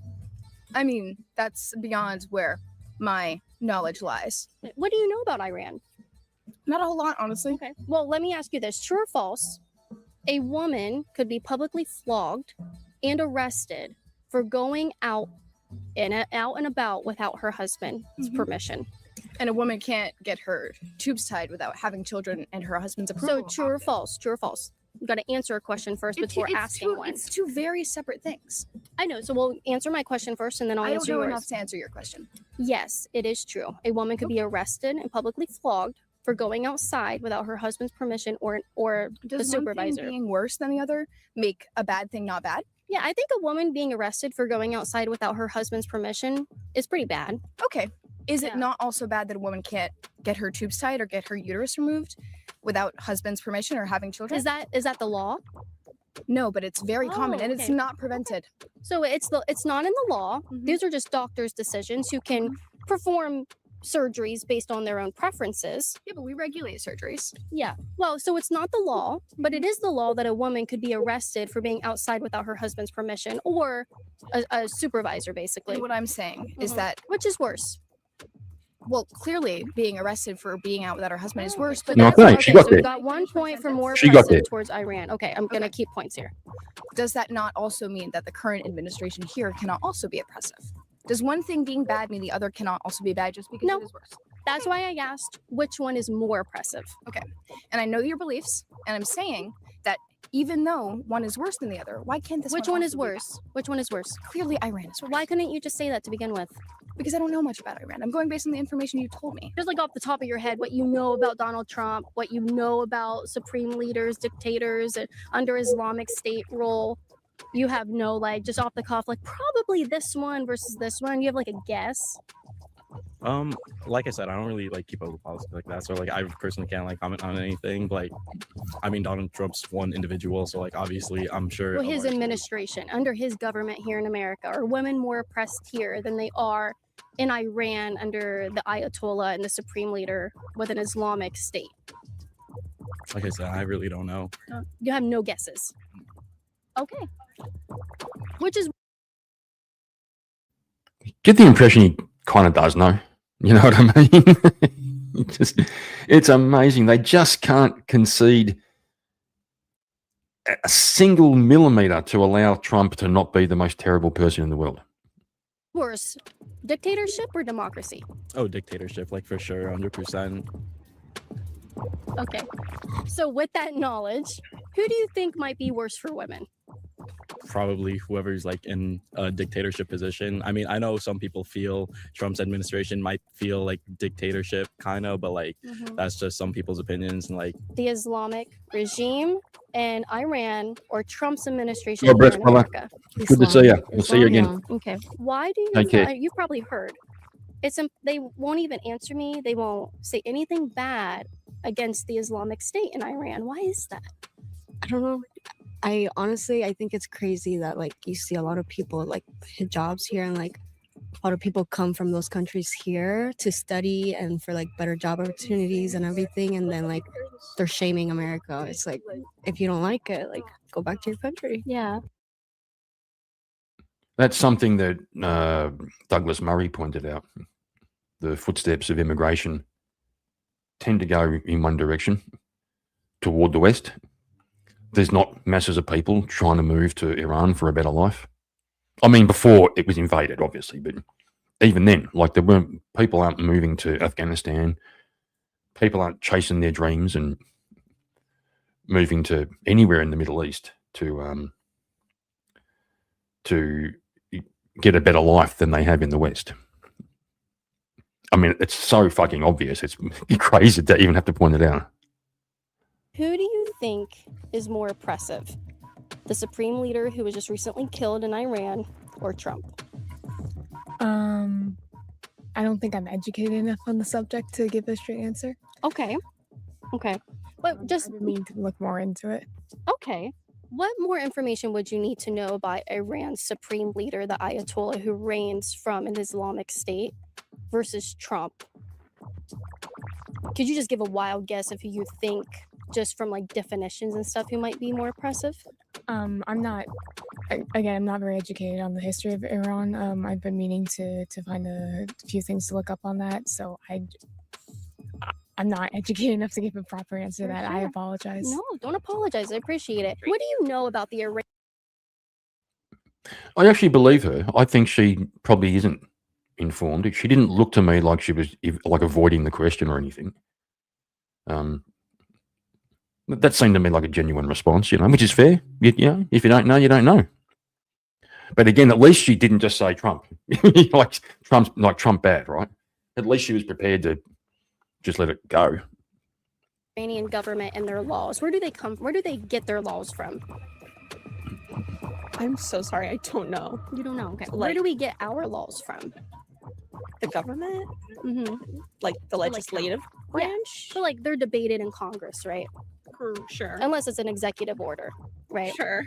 Speaker 7: I mean, that's beyond where my knowledge lies.
Speaker 3: What do you know about Iran?
Speaker 7: Not a whole lot, honestly.
Speaker 3: Okay. Well, let me ask you this. True or false? A woman could be publicly flogged and arrested for going out and about without her husband's permission.
Speaker 7: And a woman can't get her tubes tied without having children and her husband's approval.
Speaker 3: So true or false? True or false? You got to answer a question first before asking one.
Speaker 7: It's 2 very separate things.
Speaker 3: I know. So we'll answer my question first, and then I'll
Speaker 7: I don't
Speaker 3: answer
Speaker 7: know
Speaker 3: yours.
Speaker 7: enough to answer your question.
Speaker 3: Yes, it is true. A woman could be arrested and publicly flogged for going outside without her husband's permission or
Speaker 7: Does
Speaker 3: a supervisor.
Speaker 7: one thing being worse than the other make a bad thing not bad?
Speaker 3: Yeah, I think a woman being arrested for going outside without her husband's permission is pretty bad.
Speaker 7: Okay. Is it not also bad that a woman can't get her tubes tied or get her uterus removed without husband's permission or having children?
Speaker 3: Is that the law?
Speaker 7: No, but it's very common and it's
Speaker 3: okay.
Speaker 7: not prevented.
Speaker 3: So it's not in the law. These are just doctors' decisions who can perform surgeries based on their own preferences.
Speaker 7: Yeah, but we regulate surgeries.
Speaker 3: Yeah. Well, so it's not the law, but it is the law that a woman could be arrested for being outside without her husband's permission or a supervisor, basically.
Speaker 7: And what I'm saying is that
Speaker 3: which is worse?
Speaker 7: Well, clearly being arrested for being out without her husband is worse, but
Speaker 2: No,
Speaker 7: that's
Speaker 2: thanks. She
Speaker 7: okay,
Speaker 2: got
Speaker 7: so
Speaker 2: there.
Speaker 7: we've
Speaker 3: Got 1 point for more
Speaker 2: She got
Speaker 3: oppressive
Speaker 2: there.
Speaker 3: towards Iran. Okay, I'm gonna keep points here.
Speaker 7: Does that not also mean that the current administration here cannot also be oppressive? Does one thing being bad mean the other cannot also be bad just because
Speaker 3: No.
Speaker 7: it is worse?
Speaker 3: That's why I asked which one is more oppressive.
Speaker 7: Okay. And I know your beliefs, and I'm saying that even though one is worse than the other, why can't this
Speaker 3: Which one is
Speaker 7: also be
Speaker 3: worse? Which one is worse?
Speaker 7: bad? Clearly Iran is worse.
Speaker 3: Why couldn't you just say that to begin with?
Speaker 7: Because I don't know much about Iran. I'm going based on the information you told me.
Speaker 3: Just like off the top of your head, what you know about Donald Trump, what you know about supreme leaders, dictators, and under Islamic State rule. You have no, like, just off the cuff, like probably this one versus this one. You have like a guess.
Speaker 21: Like I said, I don't really like keep up with politics like that. So like I personally can't like comment on anything. Like I mean Donald Trump's one individual, so like obviously I'm sure
Speaker 3: Well, his administration, under his government here in America, are women more oppressed here than they are in Iran under the Ayatollah and the supreme leader with an Islamic State?
Speaker 21: like I said, I really don't know.
Speaker 3: You have no guesses. Okay. Which is
Speaker 2: Get the impression he kind of does know. You know what I mean? It's amazing. They just can't concede a single millimeter to allow Trump to not be the most terrible person in the world.
Speaker 3: Worse, dictatorship or democracy?
Speaker 21: Oh, dictatorship, like for sure, 100%.
Speaker 3: Okay. So with that knowledge, who do you think might be worse for women?
Speaker 21: Probably whoever's like in a dictatorship position. I mean, I know some people feel Trump's administration might feel like dictatorship kind of, but like that's just some people's opinions. And like
Speaker 3: The Islamic regime in Iran or Trump's administration
Speaker 2: God
Speaker 3: here
Speaker 2: bless,
Speaker 3: in
Speaker 2: brother.
Speaker 3: America?
Speaker 2: Good to see you. We'll see you again.
Speaker 3: Okay. Why do you?
Speaker 2: Take care.
Speaker 3: You've probably heard. They won't even answer me. They won't say anything bad against the Islamic State in Iran. Why is that?
Speaker 1: I don't know. I honestly, I think it's crazy that like you see a lot of people like hijabs here, and like a lot of people come from those countries here to study and for like better job opportunities and everything, and then like they're shaming America. It's like, if you don't like it, like go back to your country.
Speaker 3: Yeah.
Speaker 2: That's something that Douglas Murray pointed out. The footsteps of immigration tend to go in one direction, toward the West. There's not masses of people trying to move to Iran for a better life. I mean, before it was invaded, obviously, but even then, like people aren't moving to Afghanistan. People aren't chasing their dreams and moving to anywhere in the Middle East to get a better life than they have in the West. I mean, it's so fucking obvious. It's crazy to even have to point it out.
Speaker 3: Who do you think is more oppressive? The supreme leader who was just recently killed in Iran or Trump?
Speaker 22: I don't think I'm educated enough on the subject to give a straight answer.
Speaker 3: Okay. But just
Speaker 22: I mean to look more into it.
Speaker 3: Okay. What more information would you need to know about Iran's supreme leader, the Ayatollah who reigns from an Islamic State, versus Trump? Could you just give a wild guess of who you think, just from like definitions and stuff, who might be more oppressive?
Speaker 22: I'm not very educated on the history of Iran. I've been meaning to find a few things to look up on that, so I'm not educated enough to give a proper answer to that. I apologize.
Speaker 3: No, don't apologize. I appreciate it. What do you know about the Iran?
Speaker 2: I actually believe her. I think she probably isn't informed. She didn't look to me like she was like avoiding the question or anything. That seemed to me like a genuine response, which is fair. If you don't know, you don't know. But again, at least she didn't just say Trump, like Trump bad, right? At least she was prepared to just let it go.
Speaker 3: Iranian government and their laws. Where do they come? Where do they get their laws from?
Speaker 13: I'm so sorry, I don't know.
Speaker 3: You don't know? Okay. Where do we get our laws from?
Speaker 13: The government?
Speaker 3: Mm-hmm.
Speaker 13: Like the legislative branch?
Speaker 3: So like they're debated in Congress, right?
Speaker 13: Sure.
Speaker 3: Unless it's an executive order, right?
Speaker 13: Sure.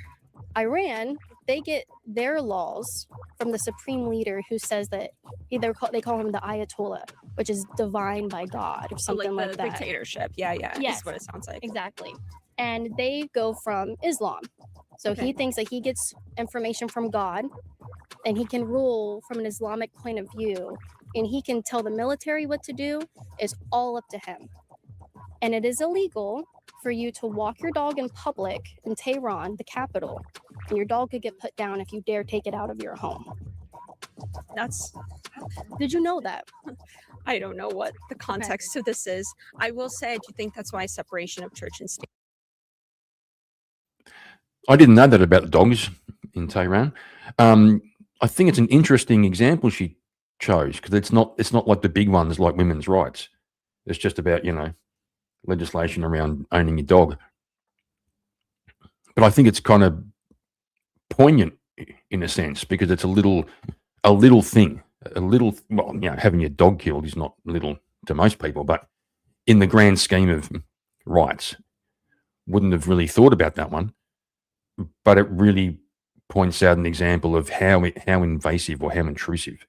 Speaker 3: Iran, they get their laws from the supreme leader who says that they call him the Ayatollah, which is divine by God or something like
Speaker 13: the
Speaker 3: that.
Speaker 13: Dictatorship. Yeah.
Speaker 3: Yes.
Speaker 13: That's what it sounds like.
Speaker 3: Exactly. And they go from Islam. So he thinks that he gets information from God and he can rule from an Islamic point of view and he can tell the military what to do. It's all up to him. And it is illegal for you to walk your dog in public in Tehran, the capital, and your dog could get put down if you dare take it out of your home. Did you know that?
Speaker 13: I don't know what the context to this is. I will say I do think that's why separation of church and state.
Speaker 2: I didn't know that about the dogs in Tehran. I think it's an interesting example she chose because it's not like the big ones like women's rights. It's just about, legislation around owning your dog. But I think it's kind of poignant in a sense because it's a little thing, having your dog killed is not little to most people, but in the grand scheme of rights, wouldn't have really thought about that one. But it really points out an example of how invasive or how intrusive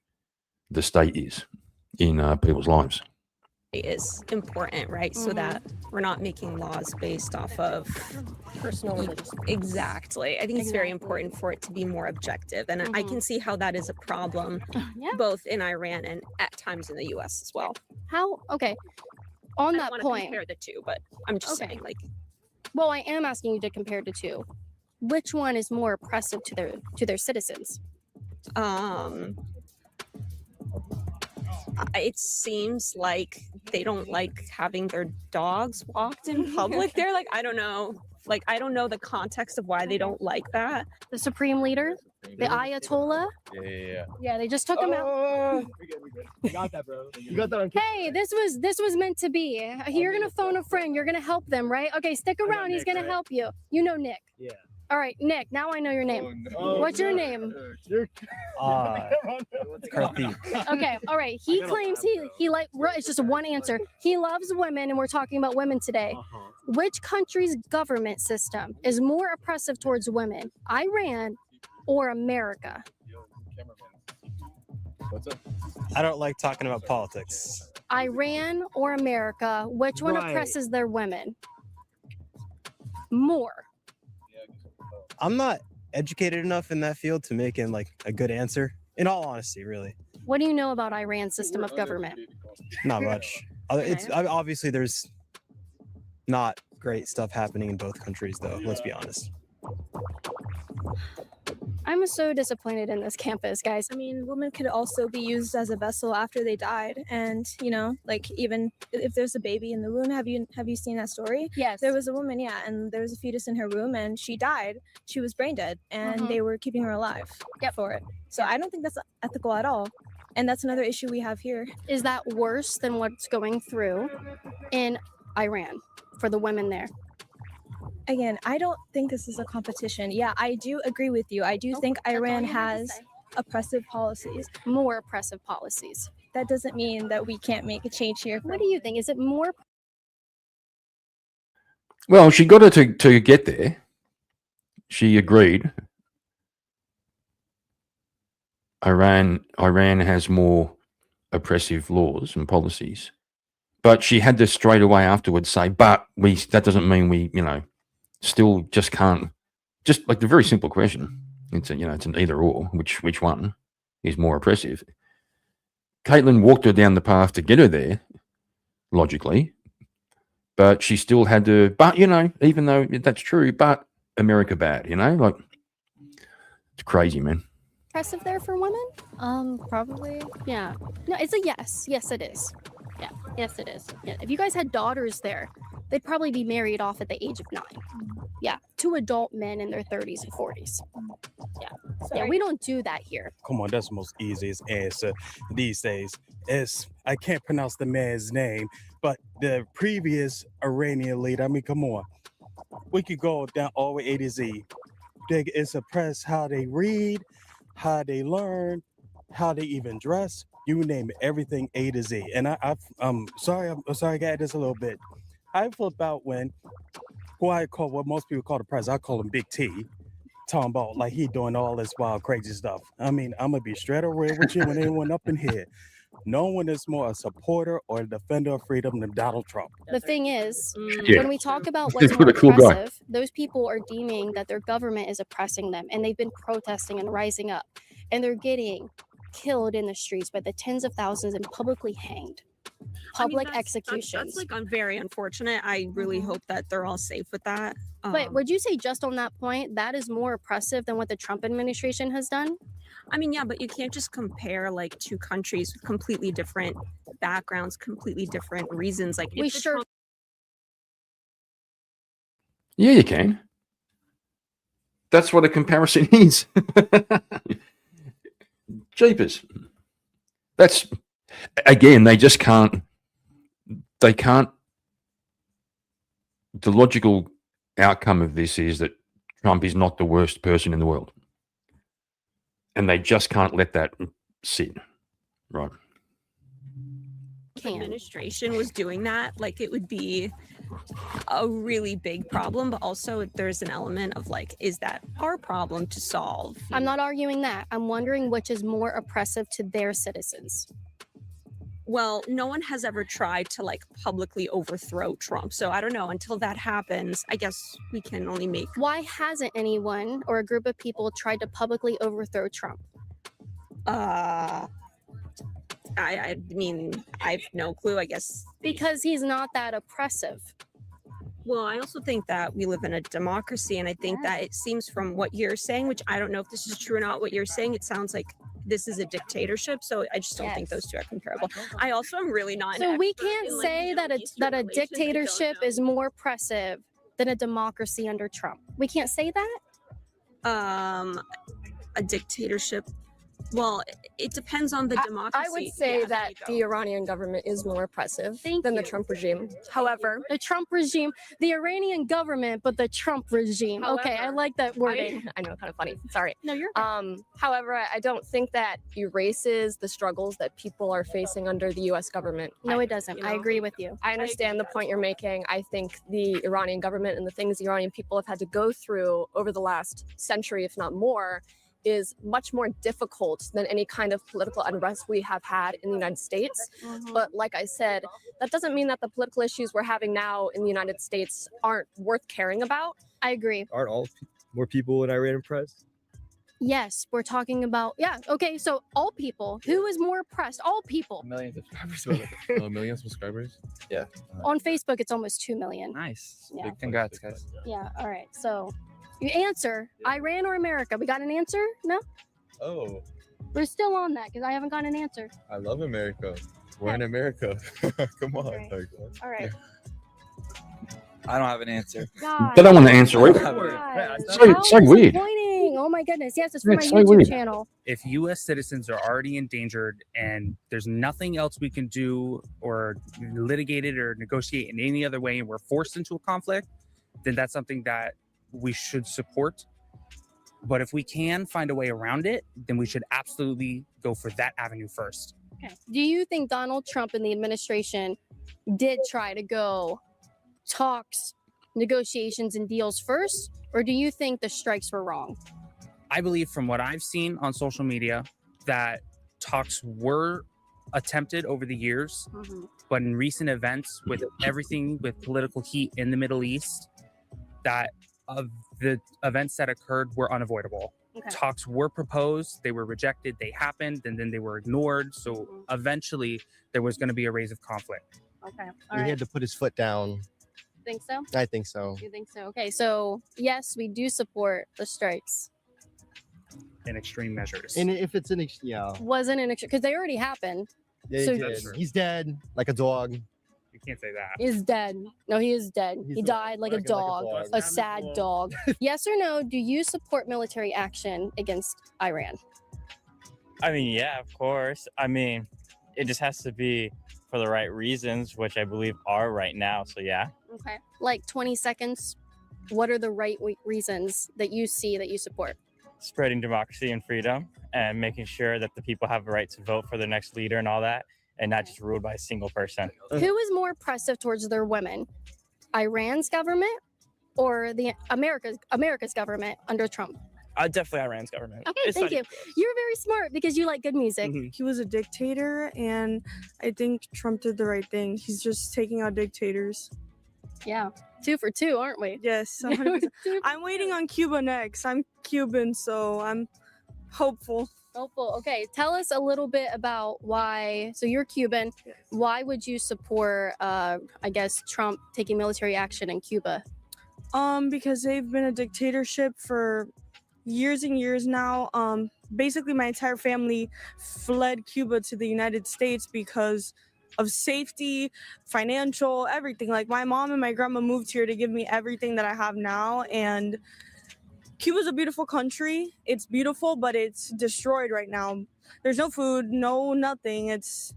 Speaker 2: the state is in people's lives.
Speaker 13: Is important, right? So that we're not making laws based off of
Speaker 3: personal religious.
Speaker 13: Exactly. I think it's very important for it to be more objective. And I can see how that is a problem both in Iran and at times in the US as well.
Speaker 3: On that
Speaker 13: point.
Speaker 3: point.
Speaker 13: Compare the two, but I'm just saying
Speaker 3: Well, I am asking you to compare the two. Which one is more oppressive to their citizens?
Speaker 13: It seems like they don't like having their dogs walked in public. They're like, I don't know. Like, I don't know the context of why they don't like that.
Speaker 3: The supreme leader, the Ayatollah.
Speaker 19: Yeah.
Speaker 3: Yeah, they just took him out.
Speaker 19: You got that, bro. You got that on camera.
Speaker 3: Hey, this was meant to be. You're gonna phone a friend. You're gonna help them, right? Okay, stick around. He's gonna help you. You know Nick.
Speaker 19: Yeah.
Speaker 3: All right, Nick. Now I know your name. What's your name?
Speaker 5: Karthik.
Speaker 3: Okay. All right. He claims he like. It's just one answer. He loves women, and we're talking about women today. Which country's government system is more oppressive towards women, Iran or America?
Speaker 19: What's up?
Speaker 5: I don't like talking about politics.
Speaker 3: Iran or America? Which one
Speaker 5: Right.
Speaker 3: oppresses their women more?
Speaker 5: I'm not educated enough in that field to make it like a good answer. In all honesty, really,
Speaker 3: What do you know about Iran's system of government?
Speaker 5: not much. Obviously there's not great stuff happening in both countries, though. Let's be honest.
Speaker 3: I'm so disappointed in this campus, guys.
Speaker 4: I mean, women could also be used as a vessel after they died, and like even if there's a baby in the womb, have you seen that story?
Speaker 3: Yes.
Speaker 4: There was a woman, and there was a fetus in her womb, and she died. She was brain dead, and they were keeping her alive for it. So I don't think that's ethical at all, and that's another issue we have here.
Speaker 3: Is that worse than what's going through in Iran for the women there?
Speaker 4: Again, I don't think this is a competition. Yeah, I do agree with you. I do think Iran has oppressive policies.
Speaker 3: More oppressive policies.
Speaker 4: That doesn't mean that we can't make a change here.
Speaker 3: What do you think? Is it more?
Speaker 2: Well, she got her to get there. She agreed. Iran has more oppressive laws and policies, but she had to straight away afterwards say, "But that doesn't mean we, still just can't." Just like the very simple question. It's an either or. Which one is more oppressive? Caitlin walked her down the path to get her there, logically, but she still had to. But even though that's true, but America bad. Like it's crazy, man.
Speaker 3: Oppressive there for women?
Speaker 6: Probably.
Speaker 3: Yeah. No, it's a yes. Yes, it is. Yeah. Yes, it is. Yeah. If you guys had daughters there, they'd probably be married off at the age of 9. Yeah. 2 adult men in their 30s and 40s. Yeah. Yeah. We don't do that here.
Speaker 9: Come on, that's the most easiest answer these days. I can't pronounce the man's name, but the previous Iranian leader, I mean, come on. We could go down all the way A to Z. It's oppressed how they read, how they learn, how they even dress. You name it, everything A to Z. And I'm sorry I got this a little bit. I flip out when what most people call the president, I call him Big T, talking about like he doing all this wild crazy stuff. I mean, I'm gonna be straight or real with you when anyone up in here. No one is more a supporter or a defender of freedom than Donald Trump.
Speaker 3: The thing is,
Speaker 2: Yeah.
Speaker 3: when we talk about
Speaker 2: He's
Speaker 3: what's more
Speaker 2: a cool guy.
Speaker 3: oppressive, those people are deeming that their government is oppressing them, and they've been protesting and rising up, and they're getting killed in the streets by the tens of thousands and publicly hanged. Public executions.
Speaker 13: That's like very unfortunate. I really hope that they're all safe with that.
Speaker 3: But would you say just on that point, that is more oppressive than what the Trump administration has done?
Speaker 13: I mean, yeah, but you can't just compare like two countries with completely different backgrounds, completely different reasons. Like
Speaker 3: We sure.
Speaker 2: Yeah, you can. That's what a comparison is. Jeepers. That's again, they just can't. They can't. The logical outcome of this is that Trump is not the worst person in the world. And they just can't let that sit. Right.
Speaker 13: Administration was doing that, like it would be a really big problem, but also there's an element of like, is that our problem to solve?
Speaker 3: I'm not arguing that. I'm wondering which is more oppressive to their citizens.
Speaker 13: Well, no one has ever tried to like publicly overthrow Trump. So I don't know, until that happens, I guess we can only make.
Speaker 3: Why hasn't anyone or a group of people tried to publicly overthrow Trump?
Speaker 13: I mean, I have no clue, I guess.
Speaker 3: Because he's not that oppressive.
Speaker 13: Well, I also think that we live in a democracy, and I think that it seems from what you're saying, which I don't know if this is true or not, what you're saying, it sounds like this is a dictatorship. So I just don't think those two are comparable. I also am really not.
Speaker 3: So we can't say that a dictatorship is more oppressive than a democracy under Trump. We can't say that.
Speaker 13: A dictatorship. Well, it depends on the democracy.
Speaker 11: I would say that the Iranian government is more oppressive than the Trump regime.
Speaker 3: However, the Trump regime, the Iranian government, but the Trump regime. Okay, I like that wording.
Speaker 11: I know, kind of funny. Sorry.
Speaker 3: No, you're
Speaker 11: However, I don't think that erases the struggles that people are facing under the U.S. government.
Speaker 3: No, it doesn't. I agree with you.
Speaker 11: I understand the point you're making. I think the Iranian government and the things the Iranian people have had to go through over the last century, if not more, is much more difficult than any kind of political unrest we have had in the United States. But like I said, that doesn't mean that the political issues we're having now in the United States aren't worth caring about.
Speaker 3: I agree.
Speaker 19: Aren't all more people in Iran oppressed?
Speaker 3: Yes, we're talking about, okay, so all people. Who is more oppressed? All people.
Speaker 19: Millions of subscribers.
Speaker 18: A million subscribers?
Speaker 19: Yeah.
Speaker 3: On Facebook, it's almost 2 million.
Speaker 19: Nice.
Speaker 3: Yeah.
Speaker 19: Big congrats, guys.
Speaker 3: Yeah, all right. So you answer, Iran or America? We got an answer? No?
Speaker 18: Oh,
Speaker 3: We're still on that because I haven't got an answer.
Speaker 18: I love America. We're in America. Come on.
Speaker 3: Right.
Speaker 18: Like,
Speaker 3: All right.
Speaker 12: I don't have an answer.
Speaker 2: They don't want to answer it. So weird.
Speaker 3: Disappointing. Oh my goodness. Yes, it's for
Speaker 2: Yeah,
Speaker 3: my
Speaker 2: it's so
Speaker 3: YouTube
Speaker 2: weird.
Speaker 3: channel.
Speaker 15: If U.S. citizens are already endangered and there's nothing else we can do or litigate it or negotiate in any other way, and we're forced into a conflict, then that's something that we should support. But if we can find a way around it, then we should absolutely go for that avenue first.
Speaker 3: Okay. Do you think Donald Trump and the administration did try to go talks, negotiations, and deals first? Or do you think the strikes were wrong?
Speaker 15: I believe from what I've seen on social media that talks were attempted over the years, but in recent events with everything with political heat in the Middle East, that of the events that occurred were unavoidable.
Speaker 3: Okay.
Speaker 15: Talks were proposed, they were rejected, they happened, and then they were ignored. So eventually there was going to be a raise of conflict.
Speaker 3: Okay.
Speaker 23: He had to put his foot down.
Speaker 3: Think so?
Speaker 23: I think so.
Speaker 3: You think so? Okay. So, yes, we do support the strikes.
Speaker 15: In extreme measures.
Speaker 23: And if it's an yeah,
Speaker 3: Wasn't an because they already happened.
Speaker 23: yeah,
Speaker 3: So-
Speaker 23: he did. He's dead like a dog.
Speaker 15: You can't say that.
Speaker 3: Is dead. No, he is dead.
Speaker 23: He's
Speaker 3: He died like a dog, a sad dog. Yes or no? Do you support military action against Iran?
Speaker 12: I mean, yeah, of course. I mean, it just has to be for the right reasons, which I believe are right now. So yeah.
Speaker 3: Okay. Like 20 seconds. What are the right reasons that you see that you support?
Speaker 12: Spreading democracy and freedom and making sure that the people have a right to vote for their next leader and all that, and not just ruled by a single person.
Speaker 3: Who is more oppressive towards their women? Iran's government or the America's government under Trump?
Speaker 12: Definitely Iran's government.
Speaker 3: Okay, thank you. You're very smart because you like good music.
Speaker 24: He was a dictator, and I think Trump did the right thing. He's just taking out dictators.
Speaker 3: Yeah, 2 for 2, aren't we?
Speaker 24: Yes, 100%. I'm waiting on Cuba next. I'm Cuban, so I'm hopeful.
Speaker 3: Hopeful. Okay, tell us a little bit about why. So you're Cuban. Why would you support, I guess, Trump taking military action in Cuba?
Speaker 24: Because they've been a dictatorship for years and years now. Basically, my entire family fled Cuba to the United States because of safety, financial, everything. Like my mom and my grandma moved here to give me everything that I have now, and Cuba's a beautiful country. It's beautiful, but it's destroyed right now. There's no food, no nothing. It's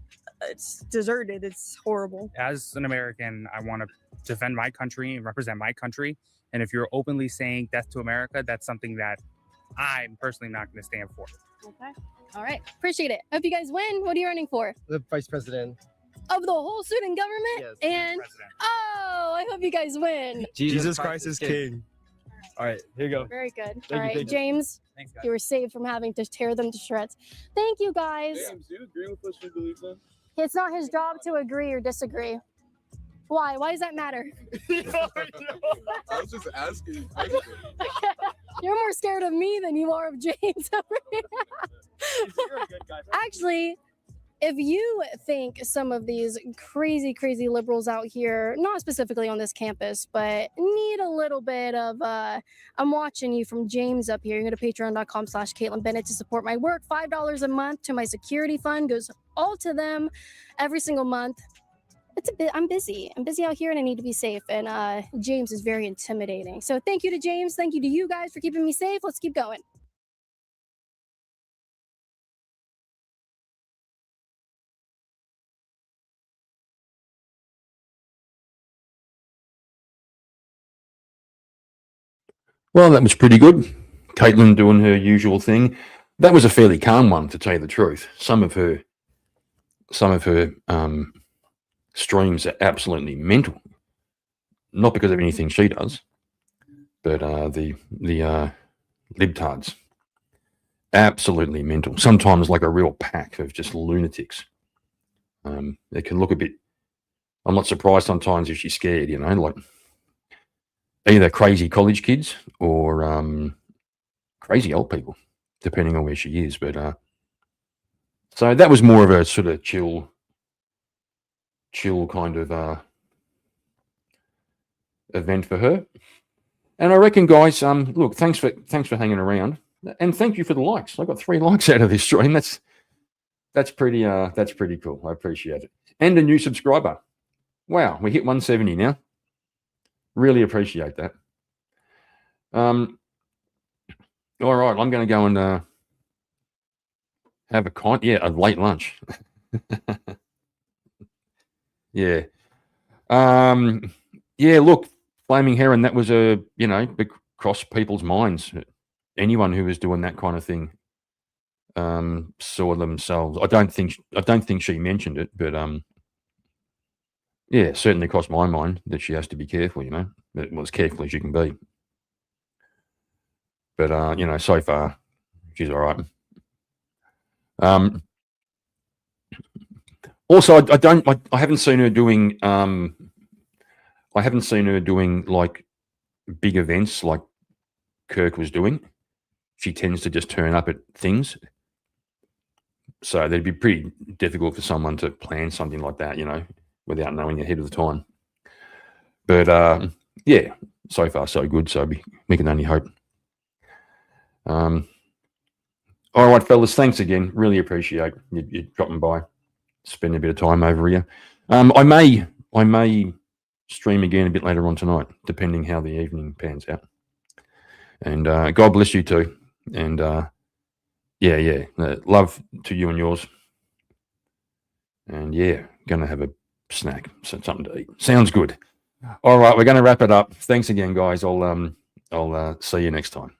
Speaker 24: deserted. It's horrible.
Speaker 15: As an American, I want to defend my country and represent my country. And if you're openly saying death to America, that's something that I'm personally not going to stand for.
Speaker 3: Okay. All right. Appreciate it. Hope you guys win. What are you running for?
Speaker 23: The vice president.
Speaker 3: Of the whole student government?
Speaker 23: Yes.
Speaker 3: And I hope you guys win.
Speaker 19: Jesus Christ is King. All right, here you go.
Speaker 3: Very good.
Speaker 19: Thank
Speaker 3: All
Speaker 19: you,
Speaker 3: right,
Speaker 19: thank you.
Speaker 3: James,
Speaker 19: Thanks, guys.
Speaker 3: you were saved from having to tear them to shreds. Thank you, guys.
Speaker 18: James, do you agree with what you believe in?
Speaker 3: It's not his job to agree or disagree. Why? Why does that matter?
Speaker 18: I was just asking.
Speaker 3: You're more scared of me than you are of James. Actually, if you think some of these crazy liberals out here, not specifically on this campus, but need a little bit of, I'm watching you from James up here. You can go to patreon.com/Caitlin Bennett to support my work. $5 a month to my security fund goes all to them every single month. It's a bit, I'm busy out here and I need to be safe. And James is very intimidating. So thank you to James. Thank you to you guys for keeping me safe. Let's keep going.
Speaker 2: Well, that was pretty good. Caitlin doing her usual thing. That was a fairly calm one, to tell you the truth. Some of her streams are absolutely mental. Not because of anything she does, but the libtards, absolutely mental. Sometimes like a real pack of just lunatics. They can look a bit. I'm not surprised sometimes if she's scared, you know, like either crazy college kids or crazy old people, depending on where she is. But so that was more of a sort of chill kind of event for her. And I reckon, guys, look, thanks for hanging around, and thank you for the likes. I got 3 likes out of this stream. That's pretty cool. I appreciate it. And a new subscriber. Wow, we hit 170 now. Really appreciate that. All right, I'm going to go and have a late lunch. Yeah. Yeah, look, Flaming Heron, that was across people's minds. Anyone who was doing that kind of thing saw themselves. I don't think she mentioned it, but yeah, certainly crossed my mind that she has to be careful, you know, as careful as you can be. But you know, so far she's all right. Also, I haven't seen her doing like big events like Kirk was doing. She tends to just turn up at things. So that'd be pretty difficult for someone to plan something like that, you know, without knowing ahead of the time. But yeah, so far so good. So we can only hope. All right, fellas, thanks again. Really appreciate you dropping by, spending a bit of time over here. I may stream again a bit later on tonight, depending how the evening pans out. And God bless you too. And yeah, love to you and yours. And yeah, gonna have a snack, so something to eat. Sounds good. All right, we're gonna wrap it up. Thanks again, guys. I'll see you next time.